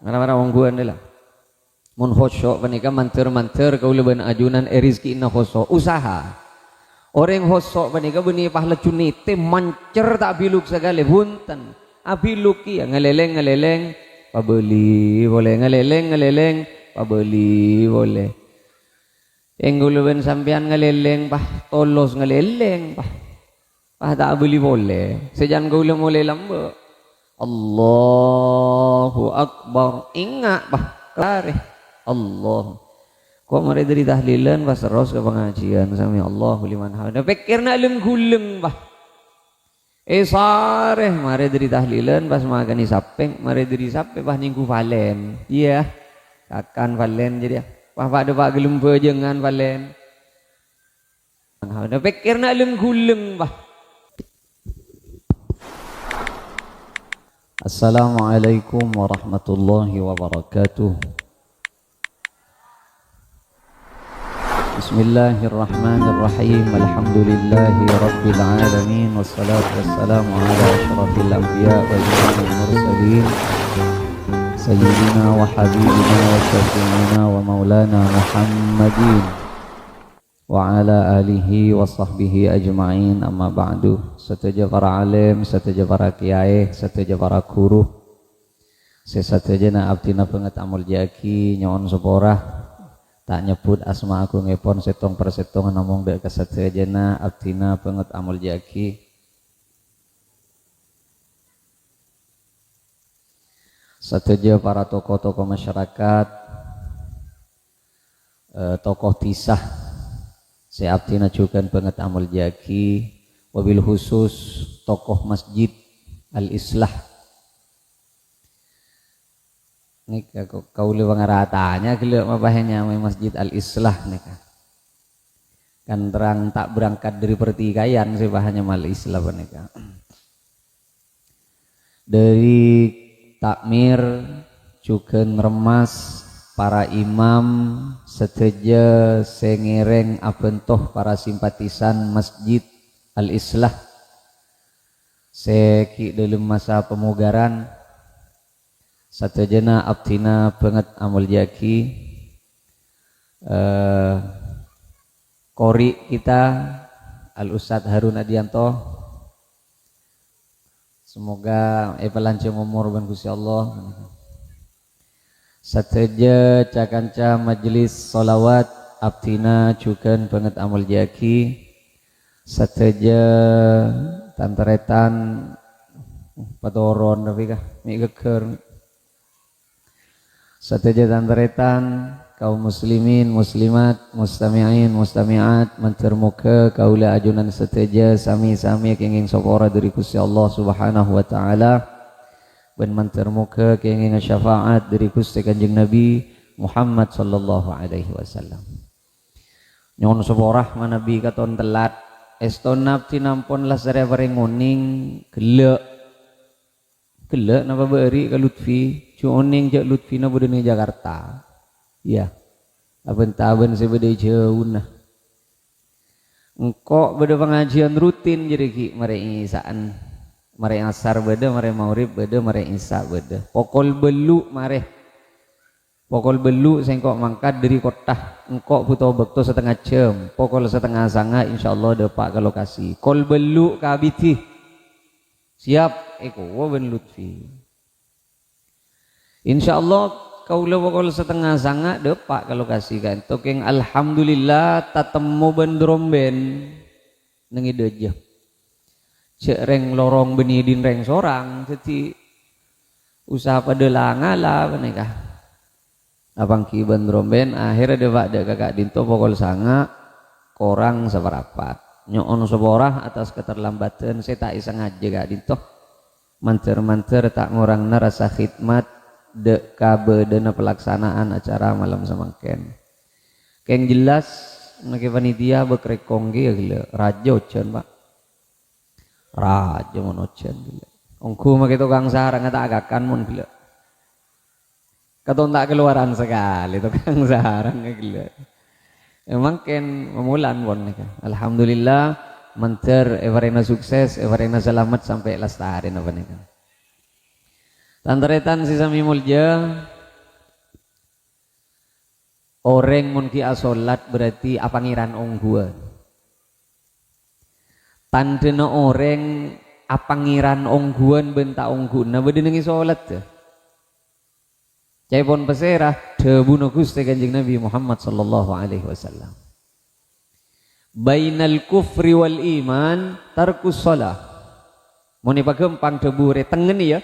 Marah-marah wong guan lah. Mun khosok panika manter-manter kaula ben ajunan rizki inna khosok usaha. Orang khosok panika benih pahla cunite mancer tak biluk segala bunten. Abiluki ya ngeleleng pabeli boleh ngeleleng pabeli boleh. Enggul ben sampean ngeleleng pah tolos ngeleleng pah tak beli boleh. Sejan kaula mulai lambe. Allahu Akbar ingat pah kelare Allah kok mari dari tahlilan pas terus ke pengajian sami Allahu liman hamdah pikirna lengguleng bah sareh mari dari tahlilan pas magani sapeng mari dari sape bah ningku valen iya kakan valen jadi pah pada pak gelem bejengan valen hamdah pikirna lengguleng bah. Assalamualaikum warahmatullahi wabarakatuh. Bismillahirrahmanirrahim. Alhamdulillahi rabbil alamin wassalatu wassalamu ala asyrafil anbiya wal mursalin sayyidina wa habibina wa syafi'ina wa maulana Muhammadin wa ala alihi wa sahbihi ajma'in amma ba'du. Sateja para alim, sateja para kiai, sateja para guru, sesateja na abdina penget amul jaki nyon seporah tak nyebut asma aku ngepon setong persetong namung dek kesateja na abdina penget amul jaki. Sateja para tokoh-tokoh masyarakat, tokoh tisah seabdina juga penget amul jaki. Wabil khusus tokoh masjid Al-Islah ini kau lewat ngaratanya kelihatan bahanya masjid Al-Islah nih kan terang tak berangkat dari pertikaian sih bahanya Al-Islah nih dari takmir juga ngeremas para imam seteja sengereng abentoh para simpatisan masjid Al-Islah seki dalam masa pemugaran satejana abdina banget amul jaki kori kita Al-Ustadz Harun Adianto semoga pelancong umur ban Gusti Allah sateja cakanca majelis solawat abdina juga banget amul jaki sateja tanteretan patoron tapi kah mi geger sateja tanteretan kaum muslimin muslimat mustami'in mustami'at mantermuka kaula ajunan sateja sami-sami kenging sopora dari Gusti Allah Subhanahu wa taala ben mantermuka kenging syafaat dari Gusti Kanjeng Nabi Muhammad sallallahu alaihi wasallam nyon sopora manabi katon telat eston nafti nampon lah sare bareng ngoning gelek napa beri ke Lutfi cuoning jak Lutfi na bodene Jakarta iya aben-taben sebede jauh nah engkok beda pengajian rutin jadi ki mare isaan mare asar beda mare maurib beda mare isa beda pokol belu sengkok mangkat dari kota engkok puto bekto setengah jam pokol setengah sanga insyaallah depak ke lokasi kol belu kabiti siap eko ben Lutfi insyaallah kaula pokol setengah sanga depak ke lokasi kan tokeng alhamdulillah tatemu ben dromben nengi deje cek reng lorong benidin reng sorang jadi usaha pada langala menikah abang kiban dromben akhirnya dewak dek kakak dinto pokol sanga korang seperapat nyon seborah atas keterlambatan saya tak isa ngaji kak dinto manter tak ngurang rasa khidmat dek kabe dana pelaksanaan acara malam semangken keng jelas nake panitia bekrekong ge gila raja ocen pak raja mon ocen gila ongku make tukang sarang tak agakan mon gila katon tak keluaran sekali tukang sarang gila emang ken memulan bon nih alhamdulillah menter everena sukses everena selamat sampai lestari apa nih Lantaretan si sami mulja orang mun ki asolat berarti apangiran ongguan. Tandena orang apangiran ongguan benta ongguna bedenengi solat ya. Cai pon peserah debuno Gusti Kanjeng Nabi Muhammad sallallahu alaihi wasallam. Bainal kufri wal iman tarkus shalah. Mun pagempang debure tengen ya.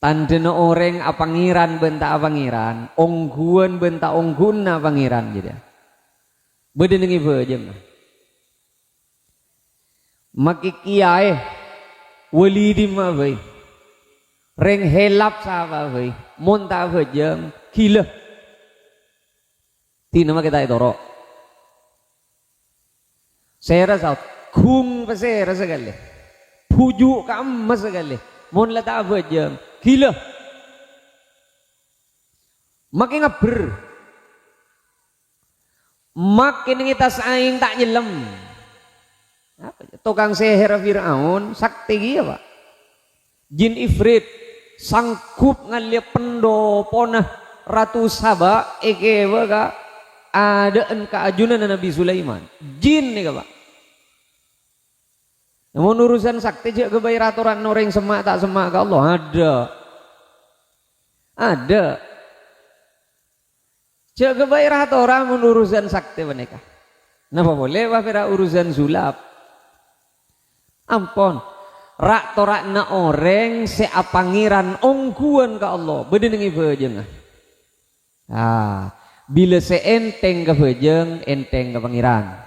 Tandena orang apangiran benta apangiran, ongguan benta ongguna pangiran jadi. Bedenengi bejem. Maki kiai walidi ma bai. Reng helap sapa bai. Mun ta bejem gila. Tina ma kita itoro. Saya rasa kung pasera sekali. Pujuk kam sekali. Mun la ta bejem gila, makin ngeber, makin kita saing tak nyelam. Tukang seher Fir'aun sakti dia pak, jin ifrit sanggup ngaliap pendopona Ratu Saba ekewa ka adaan keajunan Nabi Sulaiman, jin nih pak. Namun urusan sakti je kebayar aturan orang semak tak semak ke Allah ada je kebayar aturan urusan sakti menikah. Napa boleh wafira urusan sulap ampon rak torak na orang seapangiran ongguan ke Allah bedenengi bejeng bila seenteng ke bejeng enteng ke pangiran.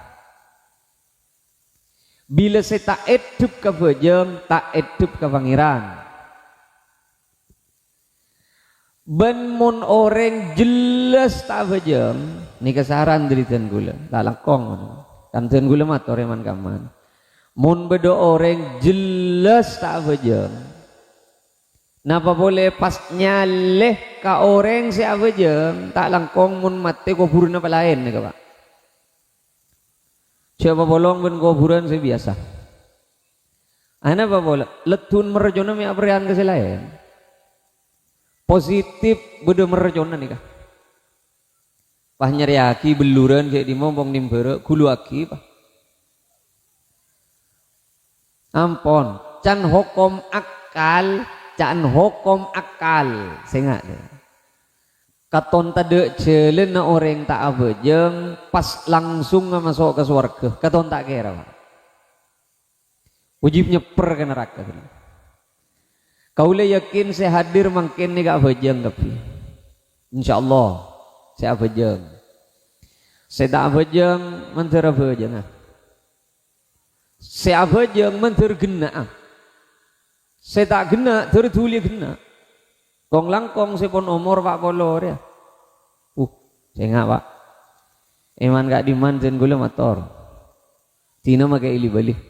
Bila saya tak edup ke bejeng, tak edup ke pangeran. Ben mun orang jelas tak bejeng, ni kesaran dari tuan gula, tak langkong. Kan tuan gula mat orang man kaman. Mun bedo orang jelas tak bejeng, napa boleh pas nyaleh ka orang si bejeng, tak langkong mun mati kuburan apa lain ni pak. Siapa bolong ben kuburan saya biasa. Ana apa boleh? Letun merjona mi aprian ke lain. Positif beda merjona nih kah? Pah nyari aki beluran kayak di mompong nimbere gulu aki pah. Ampon, can hukum akal, can hukum akal. Saya nggak. Katon tade jelen na orang tak abejeng pas langsung masuk ke surga katon tak kira pak. Wajib nyeper ke neraka. Kau le yakin saya hadir mungkin ni gak abejeng tapi insyaallah saya abejeng. Saya tak abejeng mentera abejeng. Saya abejeng mentera gena. Saya tak gena tertuli gena. Kong langkong sepon umur pak kolor ya. Saya nggak pak. Eman gak dimanjen gula motor. Tina makai ili balik.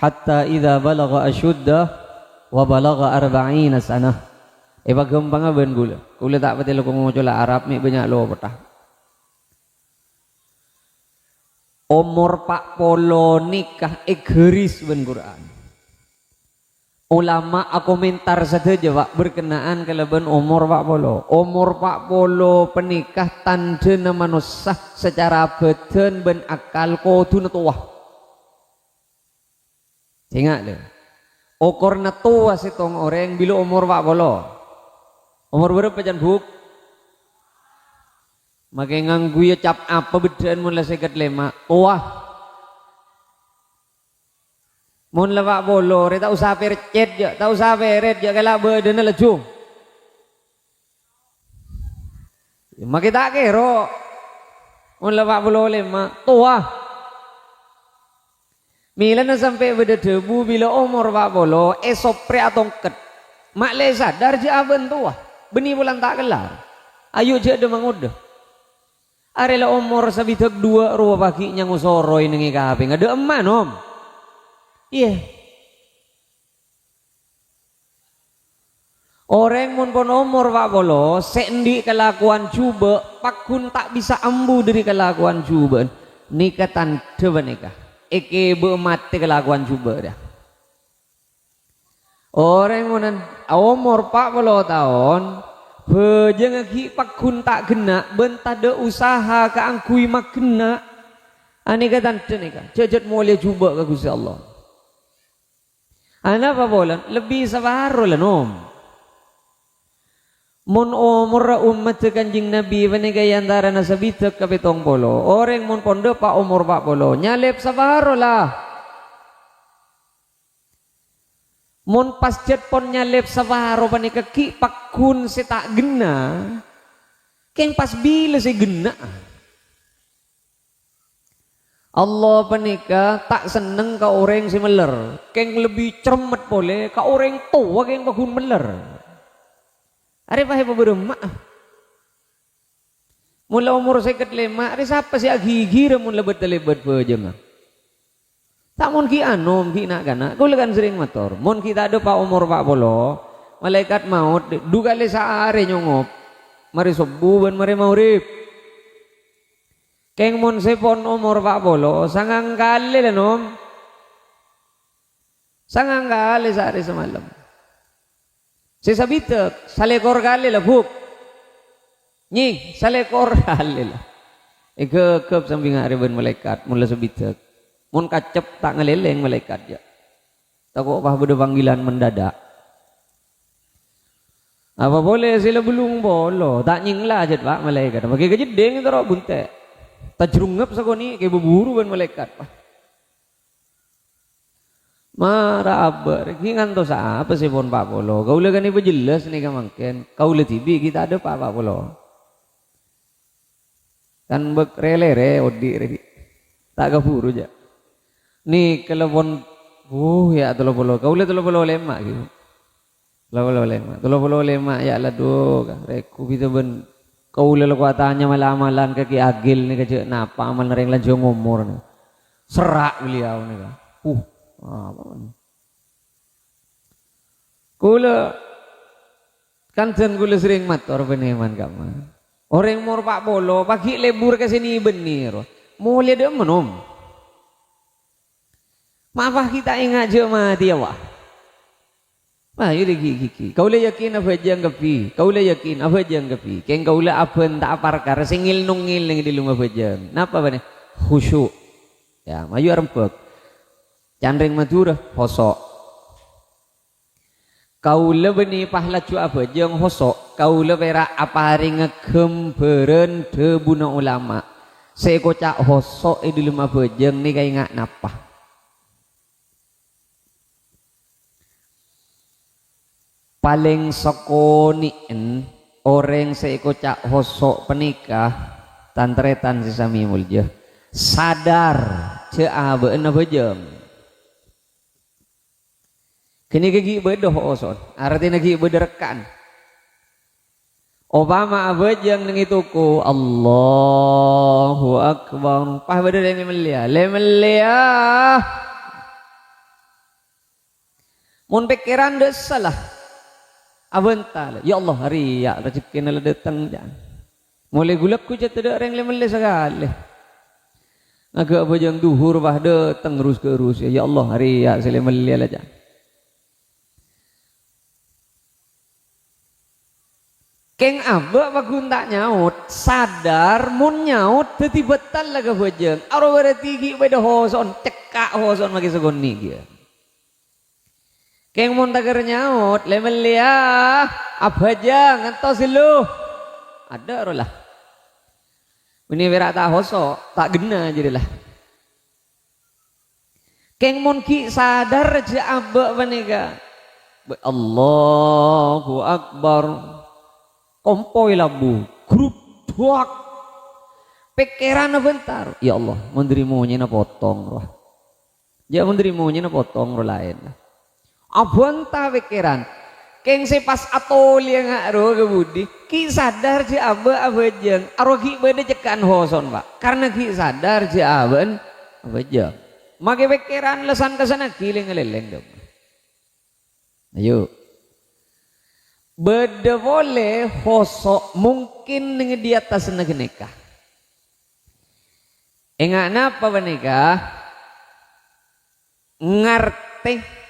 Hatta idza balagha ashudda wa balagha 40 sanah. Bagempang aben gula. Gula tak betul ko mo cola Arab mi banyak lo petah. Umur pak polo nikah geris ben Quran. Ulama komentar saja pak berkenaan kelebihan umur pak polo. Umur pak polo penikah tanda manusia secara badan ben akal kudu tua. Ingat deh. Okor tua setong orang bila umur pak polo. Umur berapa jan buk? Makai nganggu ya cap apa bedan mulai sekat lema tua. Mun lawak bolo, tak usah percet je, tak usah peret je kalau badan lejung. Makai tak kero. Mun lawak bolo lema tua. Mila na sampai beda debu bila umur pak bolo esopre atau ket. Mak le sadar je aben tua. Beni bulan tak kelar. Ayo je de mangudah. Arela umur sabitak 2 ruwa pagi nyang usoroi nengi kape ngade eman om. Iya. Orang mun pon umur pak bolo sendi kelakuan coba pakun tak bisa ambu dari kelakuan coba nikatan coba nikah eke be mati kelakuan coba dah Orang munan umur 40 tahun bejeng aki pakun tak kena bentah de usaha ka angkui mak kena. Ani katan nika cecet mulai cuba ke Gusti Allah. Ana apa bolan lebih sabaro lah nom. Mun umur umat Kanjeng Nabi vanegay antara nasabitek ka 70. Orang mun pondok pa umur 40 nyalep sabaro lah. Mun pasjet pon nyalep savaro panika ki pakun si tak gena keng pas bila si gena Allah panika tak seneng ka orang si meler keng lebih cermet boleh ka orang tua keng pakun meler ari pahe paberema mula umur 55 ari siapa si agigir mun lebet-lebet peujeung tak mun ki anom ki nak kana kula kan sering motor mun kita ada pa umur 40 malaikat maut duga le saare nyongop mari subuh ban mari maurip keng mun sepon umur 40 sangang kali lah nom sangang kali saare semalam sesabitek salekor kali lah buk nyi salekor kali lah ikep samping hari ban malaikat mula sabitek mun kacep tak ngeleleng malaikat ya. Takut apa beda panggilan mendadak. Apa boleh sila belum bolo tak nyingla aja pak malaikat. Pakai kejedeng itu rok bunte. Tak jerungap sakoni kayak berburu ban malaikat pak. Marah abar. Kingan to sa apa sih pon pak bolo. Kau lekan ibu jelas nih kamangken. Kau le tibi kita ada pak bolo. Kan bek rele odi tak kaburu aja. Nih telepon ya telepon kau lihat telepon lemak gitu telepon lemak ya lah do reku itu ben kau lihat kuatannya malah amalan kaki agil nih kecil napa amal nereng lanjut ngomor nih serak beliau nih apa nih kula kan sen kula sering mator peneman kamu orang mor pak bolo pagi lebur ke sini benir mau lihat dia menom maaf kita ingat je mati awak. Wah, ini gigi. Kau le yakin apa jang kepi? Kau le yakin apa jang kepi? Keng kau le apa tak parkar singil nungil ning di lumah bejang. Napa bane? Khusyuk. Ya, mayu rempek. Candring madura hosok. Kau le beni pahla cu apa jang hosok. Kau le berak apa hari ngegem beren debuna ulama. Sekocak hosok di lumah bejang ni kaya ingat napa? Paling sekoniin orang seikocak hosok penikah tantretan si sami mulja sadar ceabeen apa jam kini gigi bedoh oson artinya gigi bederekan Obama apa jam neng ituku Allahu Akbar pah beder lemelia mun pikiran des salah abental ya Allah hari ya rezeki nala datang jan mulai gulak ku jatuh ada orang lemele sekali agak apa jang duhur bah datang terus ke rus ya Allah hari ya selemele aja keng abak bagun tak nyaut sadar mun nyaut teti betal laga bajang aro berarti gi beda hoson cekak hoson magi segoni dia keng mun tagar nyaut lemelia apa aja ngantos lu ada rolah ini berak tak hoso tak gena jadilah keng mun ki sadar aja abak panika Allahu Akbar kompoi labu grup duak pikiran bentar ya Allah menderimunya na potong roh ya menderimunya na potong roh lain lah abonta pikiran keng sepas atol yang aro kebudi ki sadar je aba abajeng aro ki bede cekan hoson pak karena ki sadar je aben abajeng make pikiran lesan kesana kiling ngeleleng dong ayo bede boleh hosok mungkin dengan di atas nikah enggak napa menikah ngerti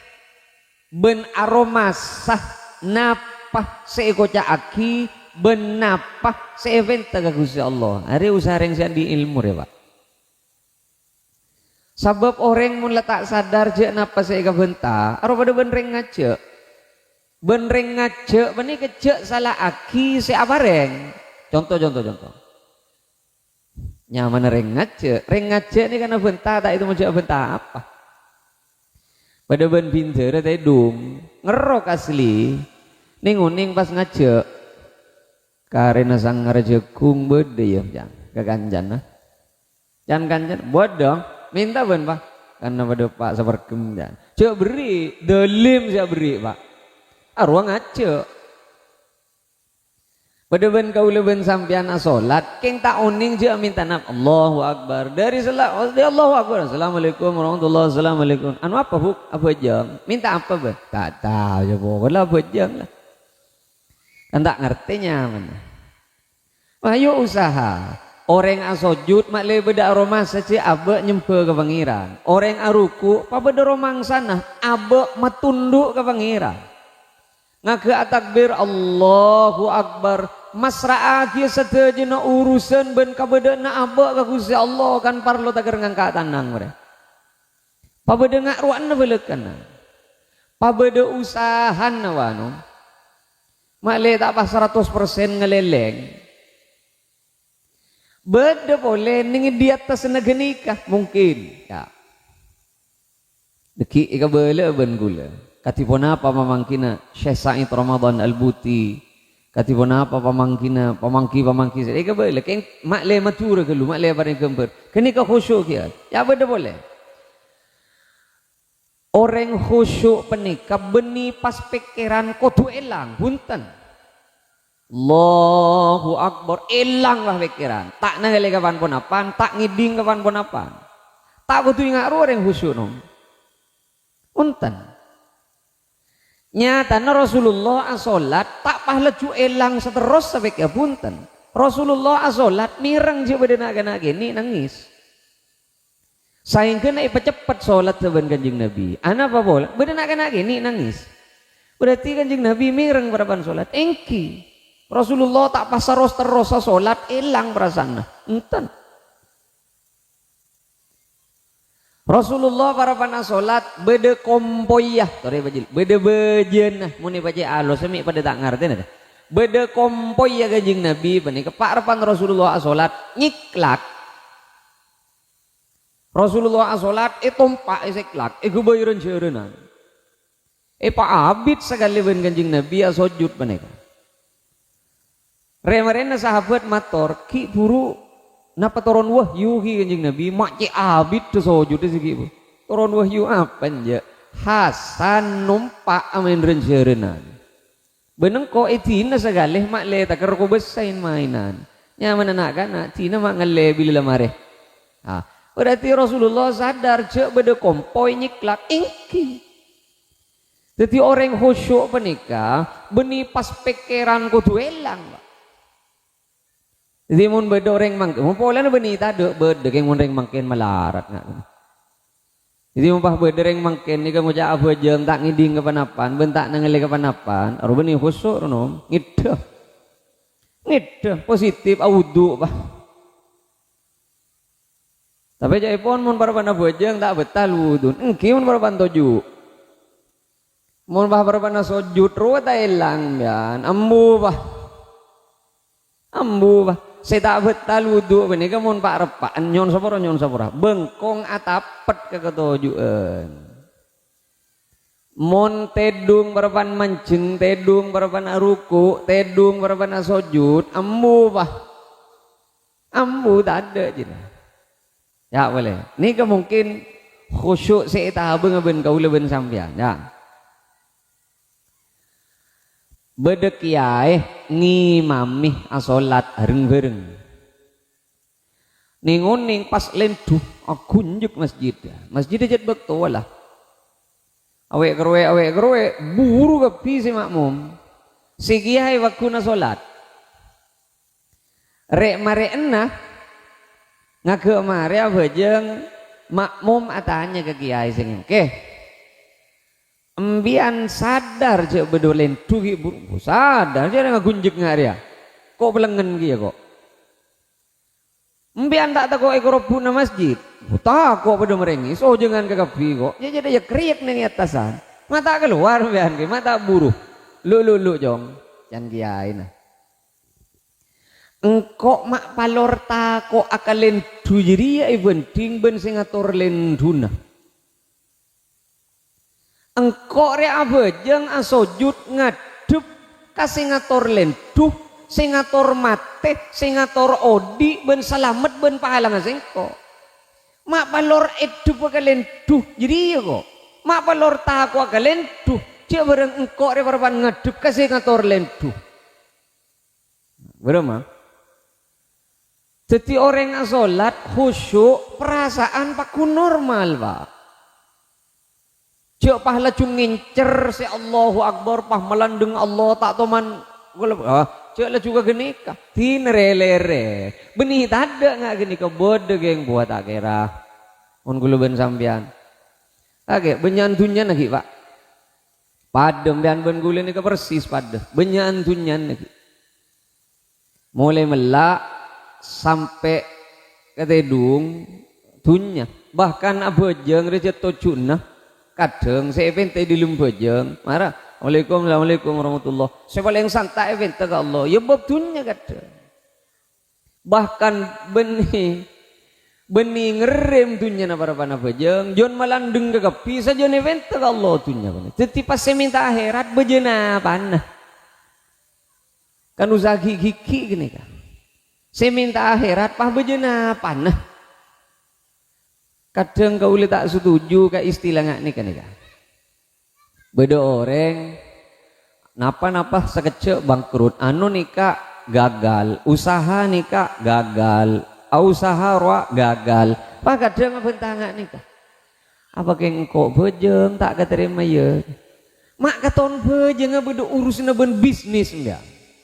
ben aroma sah napah seikoca aki ben napah seeventa ka Gusti Allah. Hari usaha reng sian di ilmu ya Pak. Sabab orang mun letak sadar je napa seika benta, aro pada ben reng ngace. Ben reng ngace bani kece salah aki se abareng. Contoh. Nyaman reng ngace ni karena benta tak itu macam benta apa? Pada ben pinter tadi dung ngerok asli ninguning pas ngace karena sang rejekung bede ya jang keganjan nah jangan ganjan buat dong minta ben Pak karena pada Pak sabarkem jan cek beri delim saya beri Pak arwah ngace pada ben kau leben sampian salat keng tak oning je minta nap Allahu Akbar dari salat Allahu Akbar Assalamualaikum warahmatullahi wabarakatuh anu apa buk apa jam minta apa ben tak tahu je pokoknya apa jam lah kan tak ngertinya mana ayo usaha orang asojud mak le beda aroma saja abe nyempe ke pangeran orang aruku pa beda romang sana abe matunduk ke pangeran ngake takbir Allahu Akbar masra'aki sadayana urusan ben kabedana aba ka Gusti Allah kan parlo tagar ngangkat tanang mere. Pabede ngakruan beuleukana. Pabede usahan wanu. Male tak pas 100% ngeleleng. Bede boleh ning di atas negenikah mungkin ya. Deki ika beule ben gula. Katipuna apa mamangkina Syekh Said Ramadan Al-Buti katipun apa pamangkina pamangki saya ke boleh keng mak le matur ke lu mak le bareng kemper kini ka khusyuk ya ya beda boleh orang khusyuk penika beni pas pikiran kudu elang punten Allahu Akbar elang lah pikiran tak nangale kapan pun apan tak ngiding kapan pun apan tak kudu ingat orang khusyuk nom punten nyatana Rasulullah asolat tak pahlaju elang seterus sampai ke punten Rasulullah asolat mireng je bedena kana gini nangis saing kena cepet solat saban Kanjeng Nabi ana apa boleh bedena kana gini nangis berarti Kanjeng Nabi mireng barapan solat engki Rasulullah tak pasaros terus solat elang perasaan enten Rasulullah para panas solat bede kompoyah tore bajil bede bejen muni baca alo semi pada tak ngerti nada bede kompoyah Kanjeng Nabi bani keparepan Rasulullah solat nyiklak Rasulullah solat tompak iseklak bayuran jeureunana pak abid sekali ben Kanjeng Nabi sujud bani remerena sahabat mator ki buru napa turun wahyu ki Kanjeng Nabi mak ci abid tu sujud segi bu turun wahyu apa anja Hasan numpak amin renjeureunana beunang ko itina sagaleh mak le taker ko besain mainan nyaman anak kana tina mak ngele bila mare berarti Rasulullah sadar cek bede kompoi nyiklak ingki jadi orang khusyuk penika beni pas pikiran kudu elang jadi mun beda orang mangkin, mun pola na bani tado beda keng mun orang mangkin malarat nga. Jadi mun pah beda orang mangkin ni kamu cak apa jeng tak ngiding kapanapan, bentak nangale kapanapan, aru bani khusuk no, ngideh positif awudu bah. Tapi jai pon mun parapana bojeng tak betal wudun, engki mun parapan toju. Mun pah parapana sujud ruwa ta elang yan, ambu bah. Saya tak betal wudhu ini kamu pak repaan nyon sapora bengkong atapet keketujuan mon tedung berapan mancing tedung berapan ruku tedung berapan sujud ambu tak ada jadi ya boleh ini mungkin khusyuk saya tak ben kau leben sampean ya bedek kiai ngimami asolat hareng-hareng ninguning pas lenduh akunjuk masjid jet betul lah awek kerowe buru kepi si makmum si kiai wakuna solat rek mare enah ngake mare abajeng makmum atanya ke kiai sing ke Embian sadar je bedolen tuhi burung sadar je ngagunjek ngaria kok belengen kia kok embian tak kok ekor puna masjid tak kok bedo merengis oh jangan kekapi kok ya jadi ya kriek ning atasan mata keluar embian ki mata buruh lu jong jangan kiai nah engkok mak palor ta kok akalen tujiria penting ben sing ngatur lenduna engkok re abejeng asojud ngadep kasih ngatur lenduh sing ngatur mate sing ngatur odi ben salamet ben pahala ngasengko mak palor edu pakalen duh jadi ya kok mak palor taku akalen duh cek bareng engkok re barban ngadep kasih ngatur lenduh berapa jadi orang asolat khusyuk perasaan paku normal pak cek pah laju ngincer si Allahu Akbar pah melandeng Allah tak toman cek laju ke genika tinere benih tada nggak genika bodoh geng buat akhirah on guluben sampian oke benyantunyan lagi pak padem dan ben gulin nika persis pada benyantunyan lagi mulai melak sampai ke tedung tunya bahkan abojeng rezeki tocuna kadang saya evente di lumpajeng marah Assalamualaikum warahmatullah saya paling santai evente ke Allah ya babtunya kadang bahkan benih ngerem tunya na para panah bajeng jon malandeng ke kapi saja evente ke Allah tunya jadi pas saya minta akhirat bejena panah kan usah gigi gini kan saya minta akhirat pah bejena panah kadang kau tak setuju ke istilah ngak nih kan beda orang napa sekecil bangkrut anu nikah gagal usaha nikah gagal usaha roa gagal pak kadang apa tangga nikah apa keng kok bejeng tak keterima ya mak katon bejeng beda urusin ben bisnis enggak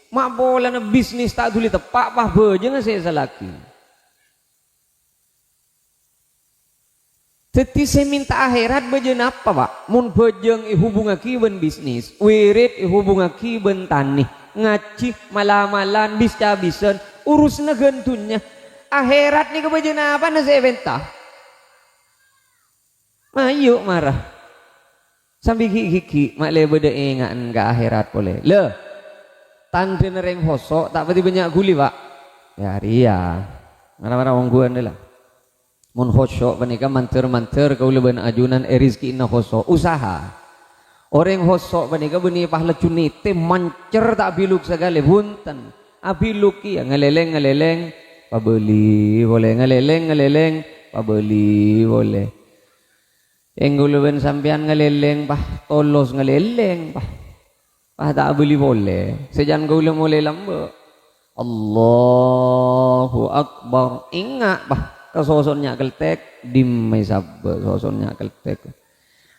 mak bola na bisnis tak tuli tepak pah bejeng saya salaki jadi saya minta akhirat bejeng apa pak mun bejeng ihubungaki ben bisnis wirid ihubungaki ben tani ngaji malam-malam bisa-bisan urus negentunya akhirat nih kebejeng apa na saya minta ayo marah sambil gigi mak le beda ingat ke akhirat boleh le tante nereng hosok tak berarti banyak guli pak ya ria marah-marah wong gua nih lah mun khosok panika manter kau leban ajunan rizki inna khosok usaha orang khosok panika benih pahla cunite mancer tak biluk segala bunten abiluki ya ngeleleng pabeli boleh ngeleleng pabeli boleh engguluben sampean ngeleleng pah tolos ngeleleng pah tak beli boleh sejan gula mulai lambe Allahu Akbar ingat pah kesosonnya keltek dimai sabbe sosonnya keltek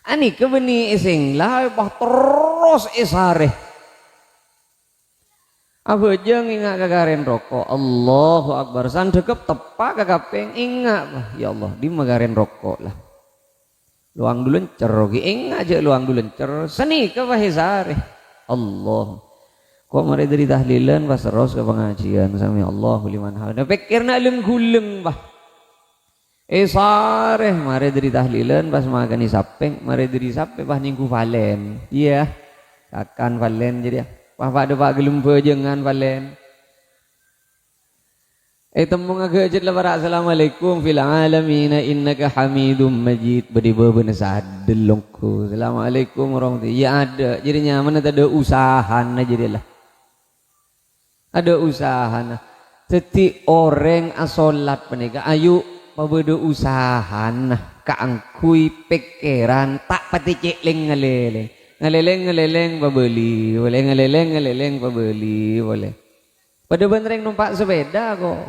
ani kebeni iseng lah bah terus esare abejeng ingat kagaren rokok Allahu Akbar san dekep tepak kagapeng ingat bah ya Allah di magaren rokok lah luang dulu encer ingat aja luang dulu encer seni ke bah esare Allah kok mari dari tahlilan pas terus ke pengajian sami Allahu liman hamdah pikirna leng-guleng bah sareh mare dari tahlilan pas makan sapeng mare dari sapeng pas ningku valen iya akan valen jadi pas pada pak gelem jangan valen tembung agak jet lebar assalamualaikum fil alamin innaka hamidum majid beri bebeuna sadelongku assalamualaikum warahmatullahi ya ada jadinya mana ada usahan jadilah ada usahan jadi orang asolat menika ayu pabedo usahan kaangkui pikiran tak pati cekleng ngeleleng pabeli boleh ngeleleng pabeli boleh pada bentreng numpak sepeda kok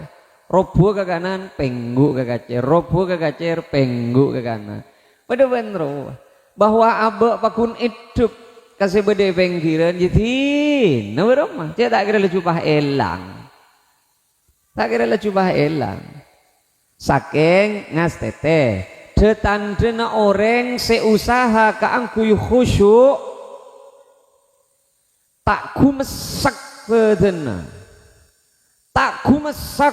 robo ke kanan penggu ke kacer robo ke kacer penggu ke kanan pada benro bahwa abek pakun hidup kasih bede pengkiran jadi nomor rumah saya tak kira lecupah elang saking ngas tete detandena orang seusaha kaangkuy khusyuk tak kumesak bedena tak kumesak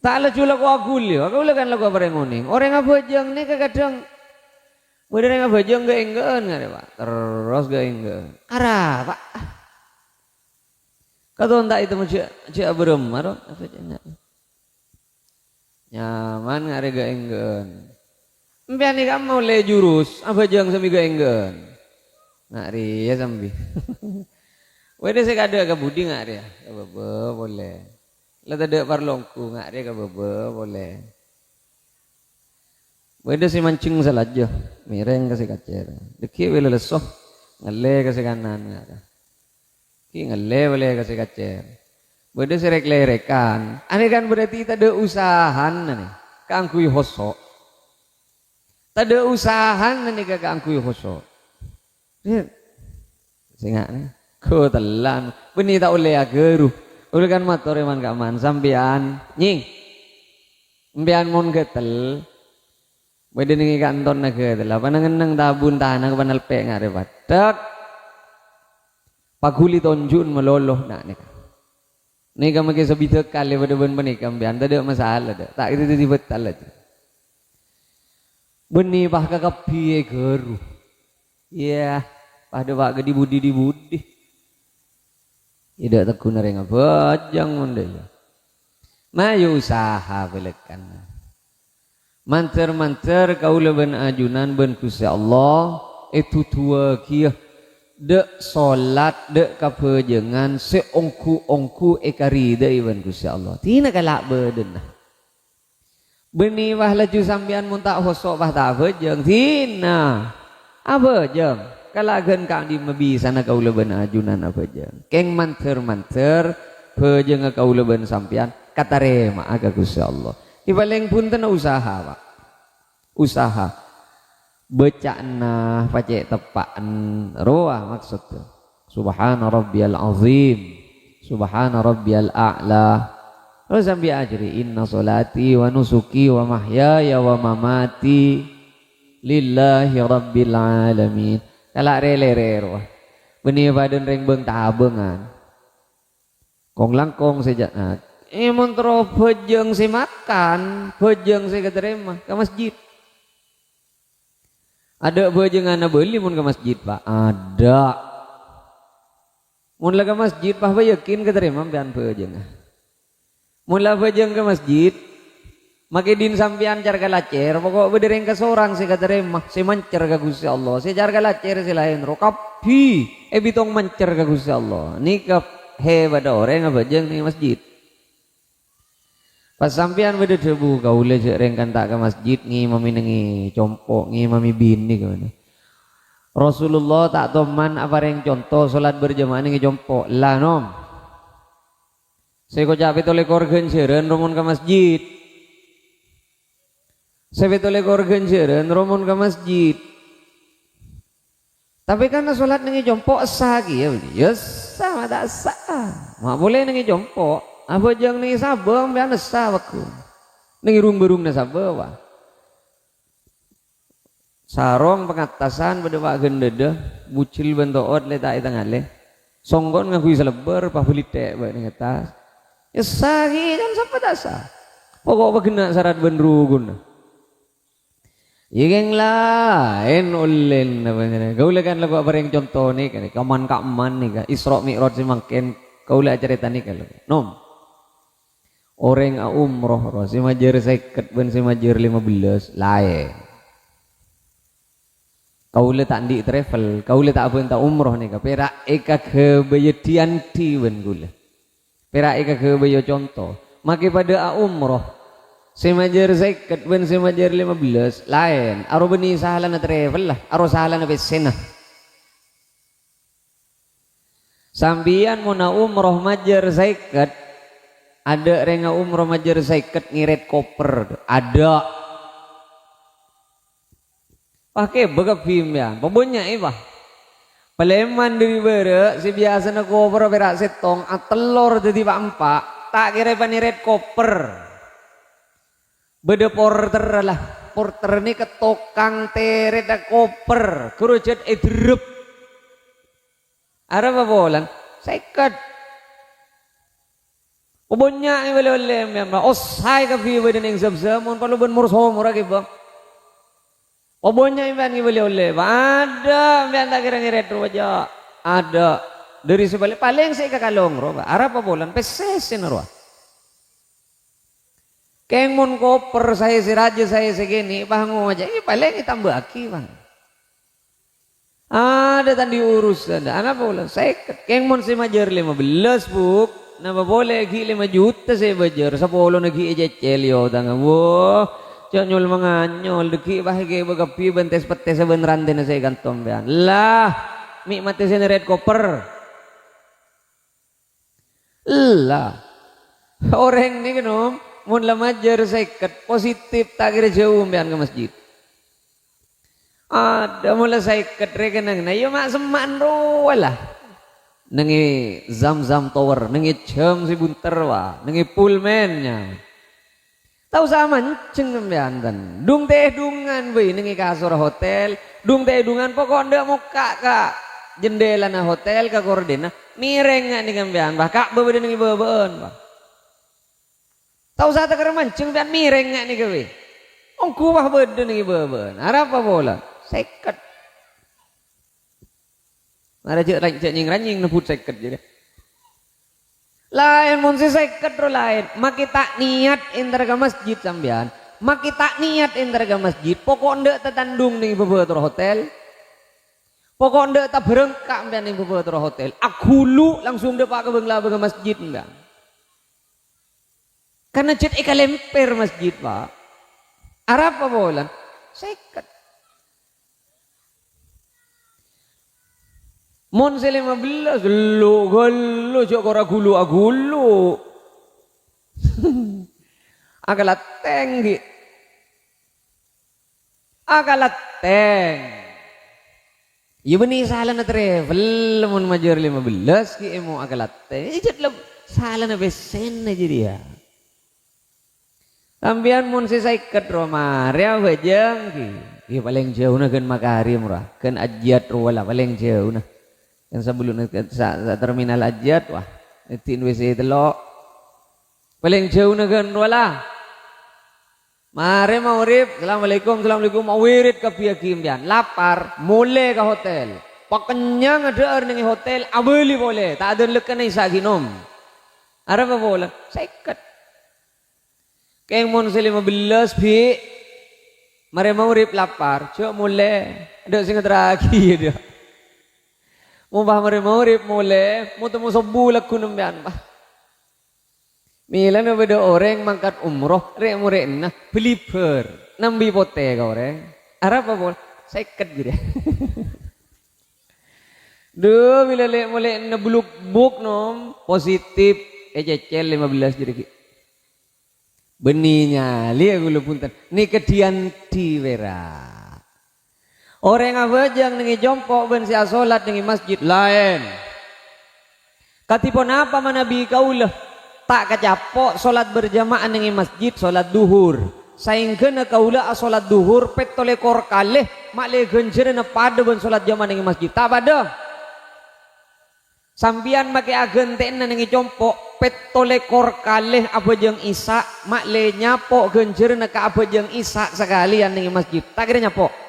tak lejulak wagul ya aku kan lagu apa ngoning orang abajang nih kadang udah orang abajang gak enggan nggak pak terus gak enggan arah pak kata tak itu macam berem marot apa jenak nyaman ngare gak enggan mpian kamu mau le jurus abajang sambil gak enggan ngari ya sambil wede saya kada ke budi ngari ya kabebe boleh lah tadi parlongku ngari kabebe boleh wede si mancing salaja mireng kasih kacer deki wele lesoh ngale kasih kanan ngara ki ngale boleh kasih kacer wede si rek-lerekan ane kan berarti tadi usahan nih kangkui hosok tadi usahan nih kangkui hosok singa nih ko telan beni tak oleh ageru oleh kan motor man kaman sampean nying sampean mon getel wede ning kantor na getel apa nang tabun tanah ke panal pe ngare badak paguli tonjun meloloh nak nih nih kamu ke sabite kali pada ben beni kambian tak ada masalah dah tak itu betal aja beni bah kakapi geru ya pada pak di budi tidak tekun nering bajang monde mayu usaha belekan manter kaula ben ajunan ben Gusti Allah itu tua kia dek salat dek kapejengan seongku ekari dek ben Gusti Allah tina kalak beden beni wah laju sampean mun tak hosok bah tak bejeng tina apa jeng kalagan kang di mebi sana kaula ben ajunan apa jeng keng manter pejeng kaula ben sampean katarema aga Gusti Allah ibaleng punten usaha pak usaha becana pacek tepaan roa maksud subhana rabbiyal azim subhana rabbiyal a'la terus sambil ajri inna solati wa nusuki wa mahyaya wa mamati lillahi rabbil alamin kalak rele-rero beni badan reng beng tabengan kong langkong sejak montro pejeng si makan pejeng si keterima ke masjid ada pejeng anak beli mun ke masjid pak ada mun ke masjid pak yakin keterima pian pejeng mun lah pejeng ke masjid make din sampean carga lacer pokok bedereng ke seorang si katerema si mancer ke Gusti Allah si carga lacer si lain rokapi bitong mancer ke Gusti Allah nikah hebat orang abajeng ning masjid pas sampean bede debu kaule jereng kan tak ke masjid ngimami nengi compok ngimami bini gimana Rasulullah tak toman apa reng contoh salat berjamaah nengi compok lah nom saya kocap itu lekor genjeren romun ke masjid sebetulnya korgan jeren romun ke masjid tapi karena sholat nengi jompo sah ya ya sah tak sah mak boleh nengi jompo apa jang nengi sabah ambil sah waktu nengi rung-berung na sabah wah sarong pengatasan pada pak gendede bucil bentoot letak itu ngale songgon ngakui selebar pahulite buat nengi atas ya sah kan siapa tak sah pokok kena syarat benrugun yang lain ulen gaula kan lagu apa yang contoh nih kan kaman nih kan Isra Mi'raj si mangken gaula cerita nih kan nom orang umroh si majer seket ben si majer 15 lain gaula tak di travel gaula tak pun tak umroh nih kan perak eka kebayadian ti ben gula perak eka kebayo contoh maki pada umroh semajer seket ben semajer 15 lain aro beni sahala na travel lah aro sahala na besena sambian mo na umroh majer seket ada renga umroh majer seket ngiret koper ada pakai begap film ya pembunya iba paleman dari bere si biasa na koper berak setong telur jadi pak empak tak kira paniret koper beda porter lah porter ni ke tokang teret da koper kerucut edrup ara apa bolan seket Punya yang boleh memang osai ka fi badan yang zam mon palu ben murso murah gitu. Punya yang boleh ada yang tak kira-kira itu aja ada dari sebalik paling saya ke kalong roba arah apa bolan pesesin roba. Keng mon koper saya si raja saya segini bangun aja ini paling ditambah aki bang. Ada tadi urus ada anak bolan saya keng mon si majer 15 buk. Nama boleh gi 5 juta saya bajar 10 nagi ejecel yo tanga wo nyol manganyol deki bahage bagapi bentes pete sebeneran dena saya gantong bean lah mi mate saya red koper lah orang ni kenom mun la majar seket positif tak kira jauh bean ke masjid ada mula seket rekenang na yo mak seman ro lah nengi zam-zam tower nengi jam si bunter wah nengi pullmannya tahu sama ceng nembean dan dung teh dungan we nengi kasur hotel dung teh dungan pokok ndak muka ka jendela na hotel ka gordena mireng nggak nih nembean bah kak bebe nengi beben bah tahu sa tak mancing dan mireng nggak nih kewe ongku bah bede nengi beben arah apa bola seket ada cek nying neput seket jadi lain mun si seket ro lain makita niat inter ke masjid sambian makita niat inter ke masjid pokok ndak tetandung nih bebetur hotel pokok ndak tak berengkak sambian nih bebetur hotel akulu langsung depak ke bengla ke masjid enggak karena cet eka lemper masjid pak arab apa bolan seket mon se 15 lu golo cok ora gulu agulu agalat teng ya benih salah na travel mon major 15 ki emo agalat teng ijat lem salah na besen na jadi ya sambian mon se saiket romaria wajang ki paling jauh na kan makarim ra kan ajiat ro wala paling jauh na yang sebelum sa terminal Ajat wah itin WC telok paling jauh nagan wala mare maurip assalamualaikum mau wirid ke piakim pian lapar mulai ke hotel pakenyang ada ning hotel abeli boleh tak ada lekan isa ginom ara apa boleh seket keng mon 15 bi mare maurip lapar cok mulai ada sing teragi dia mau bah maurip mulai mau temu sebulan kunum bian bah mila na beda orang mangkat umroh rek murekna beli per nambi pote kau orang arab apa bol seket gitu duh bila lek mulai na buluk buk nom positif ejecel 15 jadi beninya lihat gulu punten ni kedian di vera orang abajang nengi jongkok ben sia salat nengi masjid lain. Katipun apa manabi kaulah tak kacapok salat berjamaah nengi masjid salat duhur. Saingkeuna kaulah salat duhur pet tolekor kalih mak le genjeurna pada ben salat jamaah nengi masjid. Tak pada. Sambian make agentena nengi jongkok pet tolekor kalih abajang isa mak le nyapok genjeurna ka abajang isa sekalian nengi masjid. Tak kira nyapok.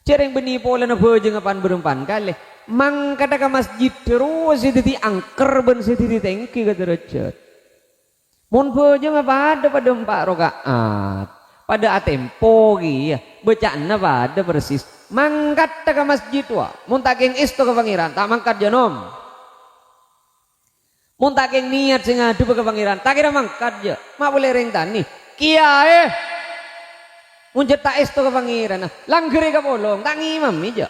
Cereng benih pola na bojeng apan berempan kali mang kata ke masjid terus itu angker ben itu tengki kata rejat mon bojeng apa ada pada 4 rakaat pada atempo ya bacaan apa ada persis mangkat ke masjid wa mon taking isto ke pangeran tak mangkat janom mon taking niat sing adu ke pangeran tak kira mangkat ya mak boleh reng tani kiai munjet tak esto ke pangeran langgeri ke bolong tak ngimam aja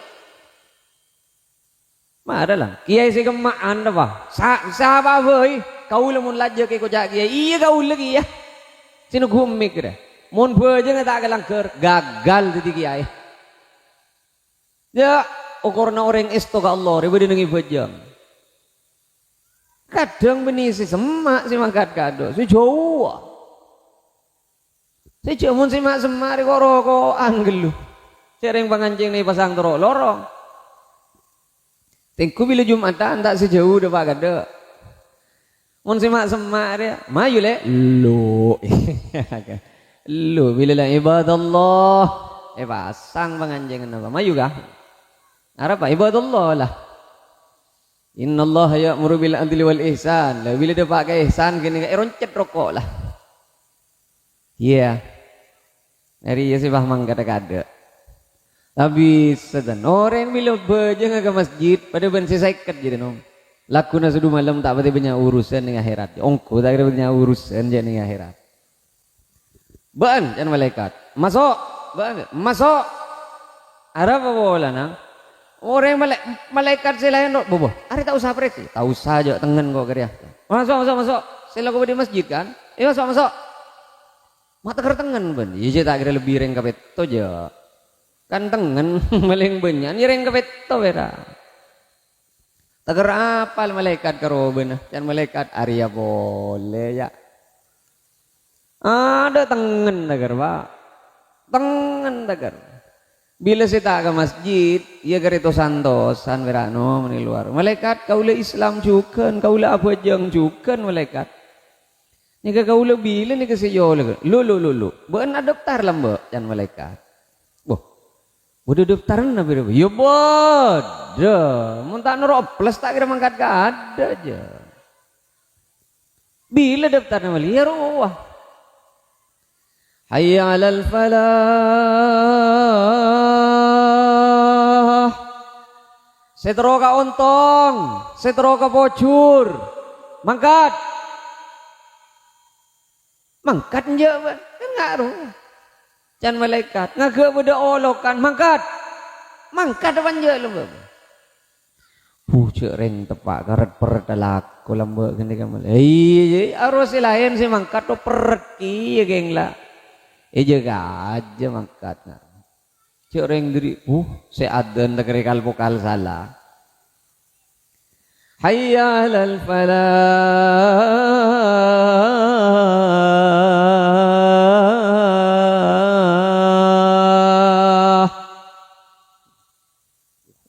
mana lah kiai si kemaan apa sapa boy kau lemun laja ke kocak kiai iya kau lagi ya sini gumik deh mun boje tak kelangker gagal jadi kiai ya ukurna orang esto ke Allah ribu dengi bojang kadang benih si semak si mangkat kado si jauh Saya cuma simak semari kok rokokan gelu. Sering pangancing nih pasang terok lorong. Tengku bila Jumatan tak sejauh dah pak kada. Mun simak semari, mayu le, lu, lu bila lah ibadallah, pasang pangancing apa? Mayu kah? Arab apa? Ibadallah lah. Inna Allah ya'muru bil adli wal ihsan. Lah bila dia pakai ihsan gini roncet rokok lah. Iya. Dari ya sih paham kata-kata. Tapi sedan orang bila bejeng ke masjid pada ben sesaikat jadi nom. Lakuna sudu malam tak pati banyak urusan dengan akhirat. Ongko tak kira banyak urusan jadi dengan akhirat. Ban jangan malaikat. Masuk. Ban masuk. Arab apa bola nang? Orang malaikat selain dok bobo. Hari tak usah pergi. Tak usah aja tengen kok kerja. Masuk. Saya lagu di masjid kan? Masuk. Mata ker tengen ben. Iya tak kira lebih reng kapet to aja. Kan tengen maling banyak ni reng kapet to bera. Tak kira apal malaikat karo ben. Jangan malaikat Arya boleh ya. Ada tengen tak kira pak. Tengen tak kira. Bila saya tak ke masjid, ia kereta santosan berano meni luar. Malaikat kau le Islam juga, kau le apa jeng juga malaikat. Ni kau le bila ni keseyo le. Lu. Ben daftar lambe dan malaikat. Boh. Bodoh daftaran na bira. Ya bodoh. Mun tak nero plus tak kira mangkat ka ada aja. Bila daftar na mali ya roh. Hayya 'alal falah. Setro ka ontong, setro ka pocur. Mangkat. Mangkat je kan ngaruh. Jan malaikat ngage beda olokan mangkat. Mangkat depan je lu. Cek reng tepak karet peret alak kolam gini kamal. Arus lain si mangkat to peret ki ya geng lah. Jaga aja mangkat. Cek reng diri, saya adan tak rekal vokal salah. Hayya 'alal falah.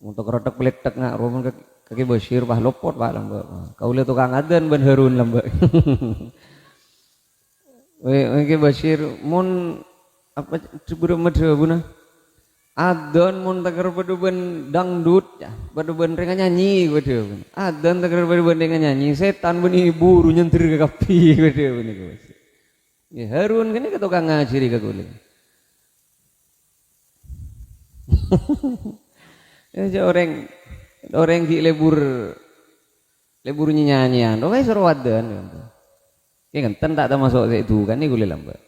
Untuk rotok peletek ngak roman kaki Bashir bah lopot bah lambe. Kau lihat tukang adan ben Harun lambe. Kaki Bashir mon apa ceburu madhabuna. Adan mun taker beduben dangdut ya, beduben rengan nyanyi beduben. Adan taker beduben rengan nyanyi, setan beni buru nyentir ke kapi beduben iku. Ya Harun kene ke tukang ngajiri ka kule. Ya orang di lebur nyanyian, oke seru adan. Ya kan tak ada masuk itu kan ni kule lambat.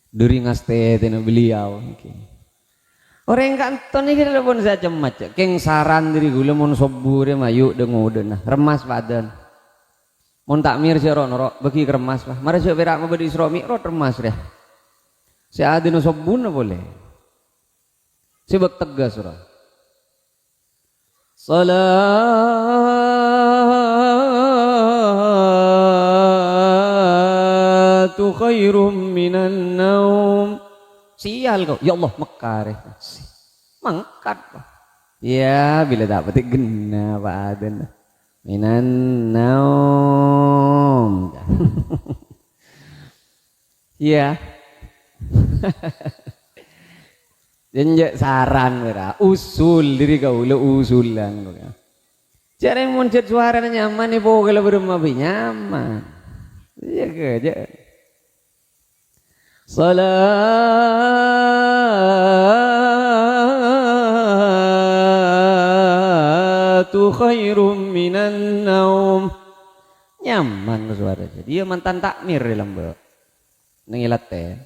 Duri ngaste tena beliau. Okay. Orang kanton ini kita pun saja macam keng saran diri gula mon sobure mayu dengoden nah remas badan mon takmir siro noro bagi remas lah mari sio berak mabadi isra mi'raj remas deh si adino sobun boleh si bak tegas ora salatu khairum minan naum. Sial kau, ya Allah mekar mangkat ya bila dapat gena Pak Aden minan naum ya jenjak saran merah usul diri kau lo usulan cara yang muncul suara nyaman nih pokoknya berumah nyaman ya kerja salatu khairum minan naum nyaman suara dia mantan takmir di lambe nengilat teh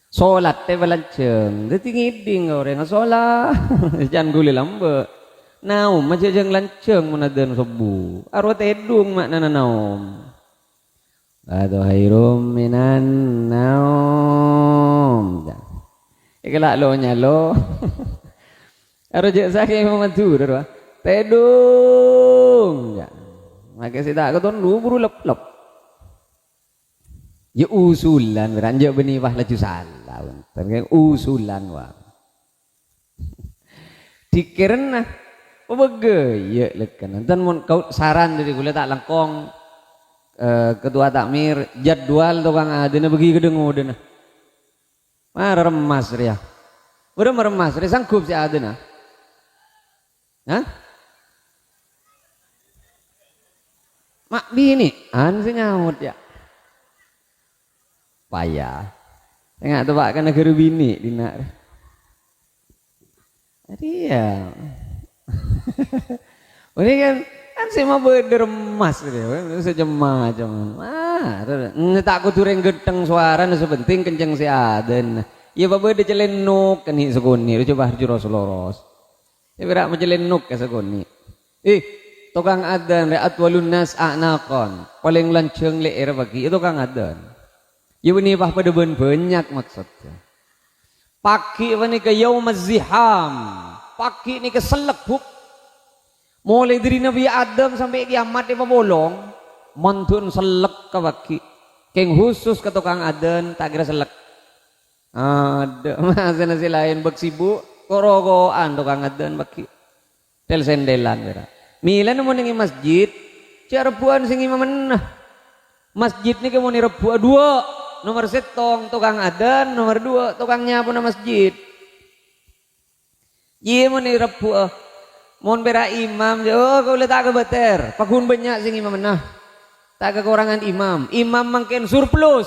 solat teh balanceng dia tingiding orang solat jangan guli lambe naum macam jeng lanceng menaden sobu arwah tedung makna naum atau khairum minan naum. Ikalak lo nyalo. Arujak sakit mematu dah. Tedung. Maka saya tak kau lu buru lep. Ya usulan beranjak benih wah laju salah wonten usulan wah. Dikirna begeye leken enten mun kau saran dari kula tak langkong ketua takmir jadwal tukang adena begi kedengu dena. Mah remas ya. Udah meremas, sanggup si adena. Hah? Mak bini, sih nyamut ya. Payah. Tengah tuh pak kan negeri bini dina. Jadi ya. Ini kan sih mau berderemas gitu, sejemah cuman. Tak aku tureng geteng suara sebenting kenceng si aden. Ya bapak dia celenuk kan hi segoni, coba harus loros. Ya berak mencelenuk ke segoni. Tukang adan re'at walun nas a'naqon paling lanceng leer bagi itu tukang adan. Ya ini bah pada banyak maksudnya. Pagi ini ke yaumaz ziham, pagi ini ke selebuk. Mulai dari Nabi Adam sampai kiamat dia bolong, mantun selek ke bagi. Keng khusus ke tukang adan tak kira selek. Ada masa nasi lain beksibu korogoan tukang adan bagi. Tel sendelan berak. Mila namun nengi masjid, rebuan sing imam menah. Masjid ni kamu ni rebuan dua, nomor setong tukang adan, nomor dua tukang nyapu na masjid. Iya mau ni rebuan, mau bera imam, kau letak ke beter, pakun banyak sing imam menah, tak kekurangan imam, imam makin surplus,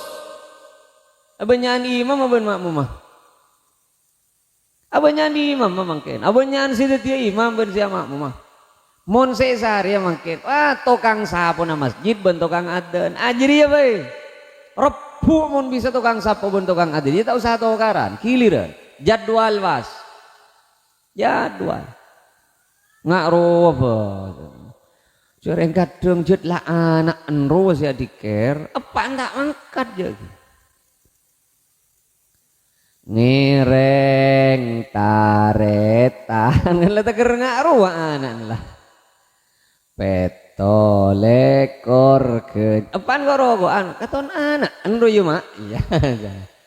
abanyan imam aban makmumah, abanyan imam makin, abanyan sidia imam ben siya makmumah. Mon sesar ya makin tukang sapu na masjid ben tukang adan ajri ya bay repu mon bisa tukang sapu ben tukang adan dia tak usah tokaran kiliran jadwal was jadwal ngak roba cereng kadang jet lah anak enro ya diker apa ndak angkat jadi ngereng taretan lah tak ngak roba anak lah peto lekor ke apaan kok rogoan katon anak endo yo mak iya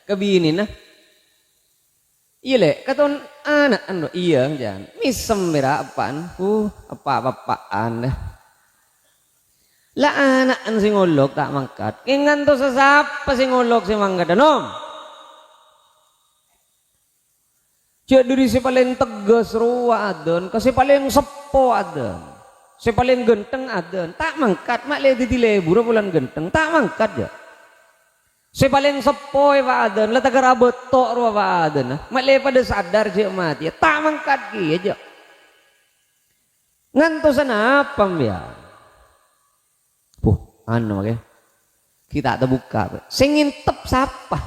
kebini nah iya le katon anak endo iya jangan misem mira apaan apa-apaan dah lah anak sing ngolok tak mangkat kingan to sesapa sing ngolok sing mangkat nom jadi si paling tegas ruwa adon kasi paling sepo adon si paling genteng adan tak mangkat mak le dilebur bulan genteng tak mangkat ya si paling sepoy wa adan la tagara betok ro wa adan mak le pada sadar je mati ya tak mangkat ki aja ngantos apa ya anu ke kita terbuka sing ngintep siapa